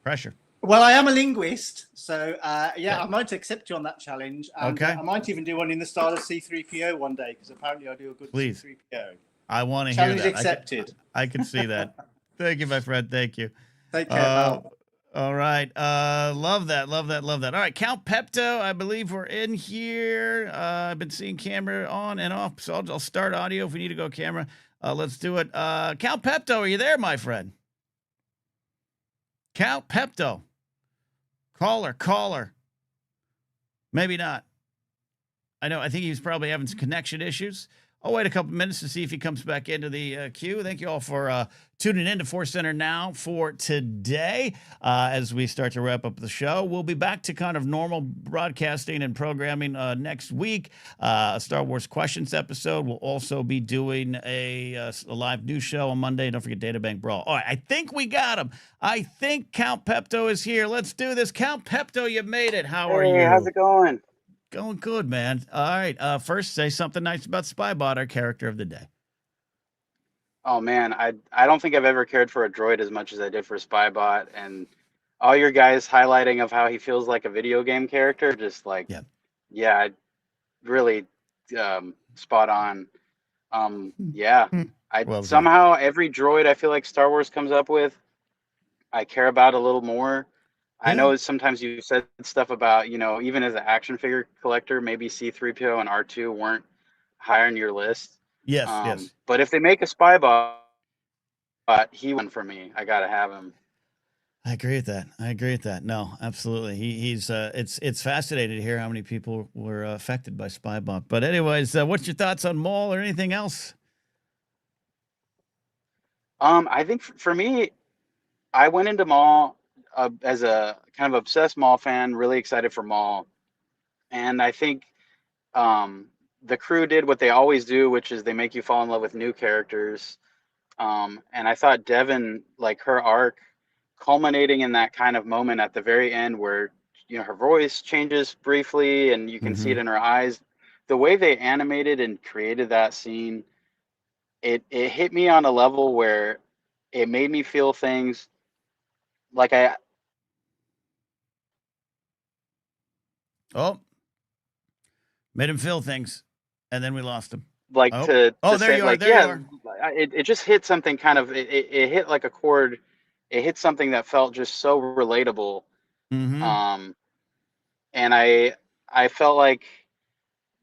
Pressure. Well, I am a linguist, so I might accept you on that challenge. And, I might even do one in the style of C-3PO one day, because apparently I do a good C-3PO. I want to hear that. Challenge accepted. I can see that. Thank you, my friend. Thank you. Take care, Mal. All right. Love that. All right. Count Pepto, I believe we're in here. I've been seeing camera on and off, so I'll start audio if we need to go camera. Let's do it. Count Pepto, are you there, my friend? Count Pepto. Caller. Maybe not. I think he's probably having some connection issues. I'll wait a couple minutes to see if he comes back into the queue. Thank you all for tuning in to ForceCenter Now for today. As we start to wrap up the show, we'll be back to kind of normal broadcasting and programming next week. A Star Wars Questions episode. We'll also be doing a live news show on Monday. Don't forget Databank Brawl. All right, I think we got him. I think Count Pepto is here. Let's do this. Count Pepto, you made it. How are you? How's it going? Going good, man. All right. First, say something nice about Spybot, our character of the day. Oh man, I don't think I've ever cared for a droid as much as I did for Spybot, and all your guys highlighting of how he feels like a video game character, just like really spot on. Somehow every droid I feel like Star Wars comes up with, I care about a little more. I know sometimes you said stuff about, even as an action figure collector, maybe C-3PO and R2 weren't higher on your list. Yes. But if they make a Spybot, he won for me. I gotta have him. I agree with that. No, absolutely. He's it's fascinating to hear how many people were affected by Spybot. But anyways, what's your thoughts on Maul or anything else? I think for me, I went into Maul as a kind of obsessed Maul fan, really excited for Maul, and I think the crew did what they always do, which is they make you fall in love with new characters. And I thought Devin, like her arc, culminating in that kind of moment at the very end where her voice changes briefly and you can see it in her eyes. The way they animated and created that scene, it hit me on a level where it made me feel things like made him feel things, and then we lost him. Like to there say, you are. like, There you are. It just hit something kind of, it hit like a chord. It hit something that felt just so relatable. And I felt like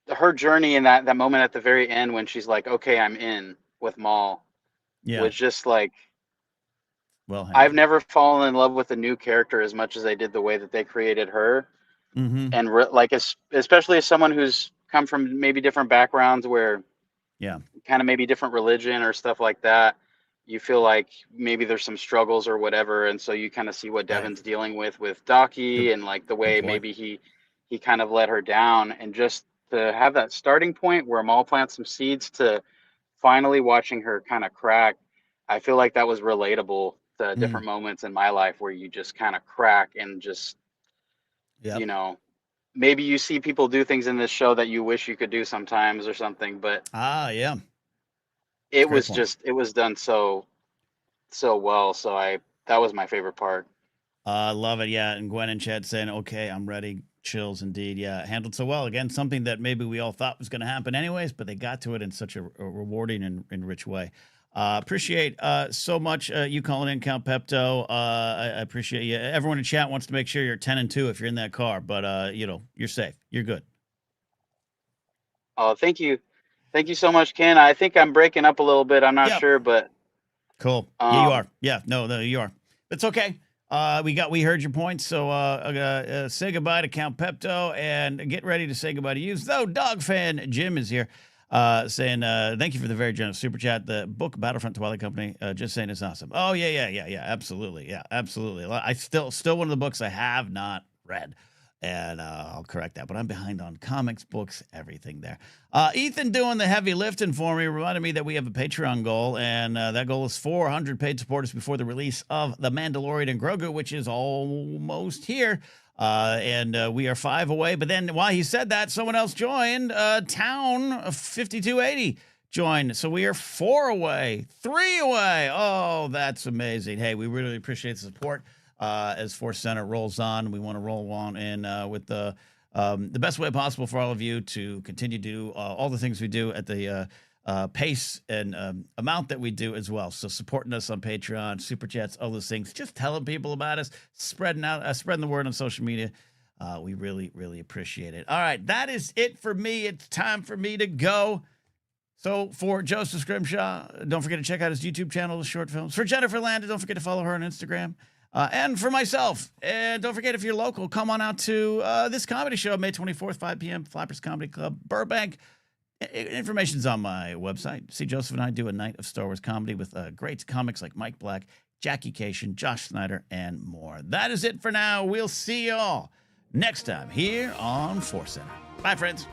her journey in that moment at the very end when she's like, okay, I'm in with Maul, was just like, I've never fallen in love with a new character as much as I did the way that they created her. And like, especially as someone who's come from maybe different backgrounds where kind of maybe different religion or stuff like that, you feel like maybe there's some struggles or whatever, and so you kind of see what Devin's dealing with Daki and like the way maybe he kind of let her down, and just to have that starting point where Maul plants some seeds to finally watching her kind of crack, I feel like that was relatable to different moments in my life where you just kind of crack and just maybe you see people do things in this show that you wish you could do sometimes or something, but it was done so well. So that was my favorite part. I love it. Yeah. And Gwen in chat saying, okay, I'm ready. Chills indeed. Yeah. Handled so well. Again, something that maybe we all thought was going to happen anyways, but they got to it in such a rewarding and rich way. Appreciate so much you calling in, Count Pepto. I appreciate you. Everyone in chat wants to make sure you're 10 and 2 if you're in that car, but you're safe. You're good. Oh, thank you. Thank you so much, Ken. I think I'm breaking up a little bit. I'm not sure, but cool. Yeah, you are. Yeah, no, you are. It's okay. We heard your points, so say goodbye to Count Pepto and get ready to say goodbye to you. Though Dog Fan Jim is here. Saying thank you for the very generous super chat. The book Battlefront Twilight Company, just saying it's awesome. Oh yeah, absolutely, I still one of the books I have not read, and I'll correct that. But I'm behind on comics, books, everything there. Ethan doing the heavy lifting for me reminded me that we have a Patreon goal, and that goal is 400 paid supporters before the release of The Mandalorian and Grogu, which is almost here. And we are 5 away. But then while he said that, someone else joined. Town 5280 joined. So we are 4 away, 3 away. Oh, that's amazing. Hey, we really appreciate the support as Force Center rolls on. We want to roll on in with the best way possible for all of you to continue to do all the things we do at the pace and amount that we do as well. So supporting us on Patreon, super chats, all those things, just telling people about us, spreading the word on social media. We really, really appreciate it. All right, that is it for me. It's time for me to go. So for Joseph Scrimshaw, don't forget to check out his YouTube channel, the short films. For Jennifer Landon, don't forget to follow her on Instagram. And for myself, and don't forget, if you're local, come on out to this comedy show, May 24th, 5 p.m., Flappers Comedy Club, Burbank. Information's on my website. See, Joseph and I do a night of Star Wars comedy with great comics like Mike Black, Jackie Cation, Josh Snyder, and more. That is it for now. We'll see y'all next time here on Force Center. Bye, friends.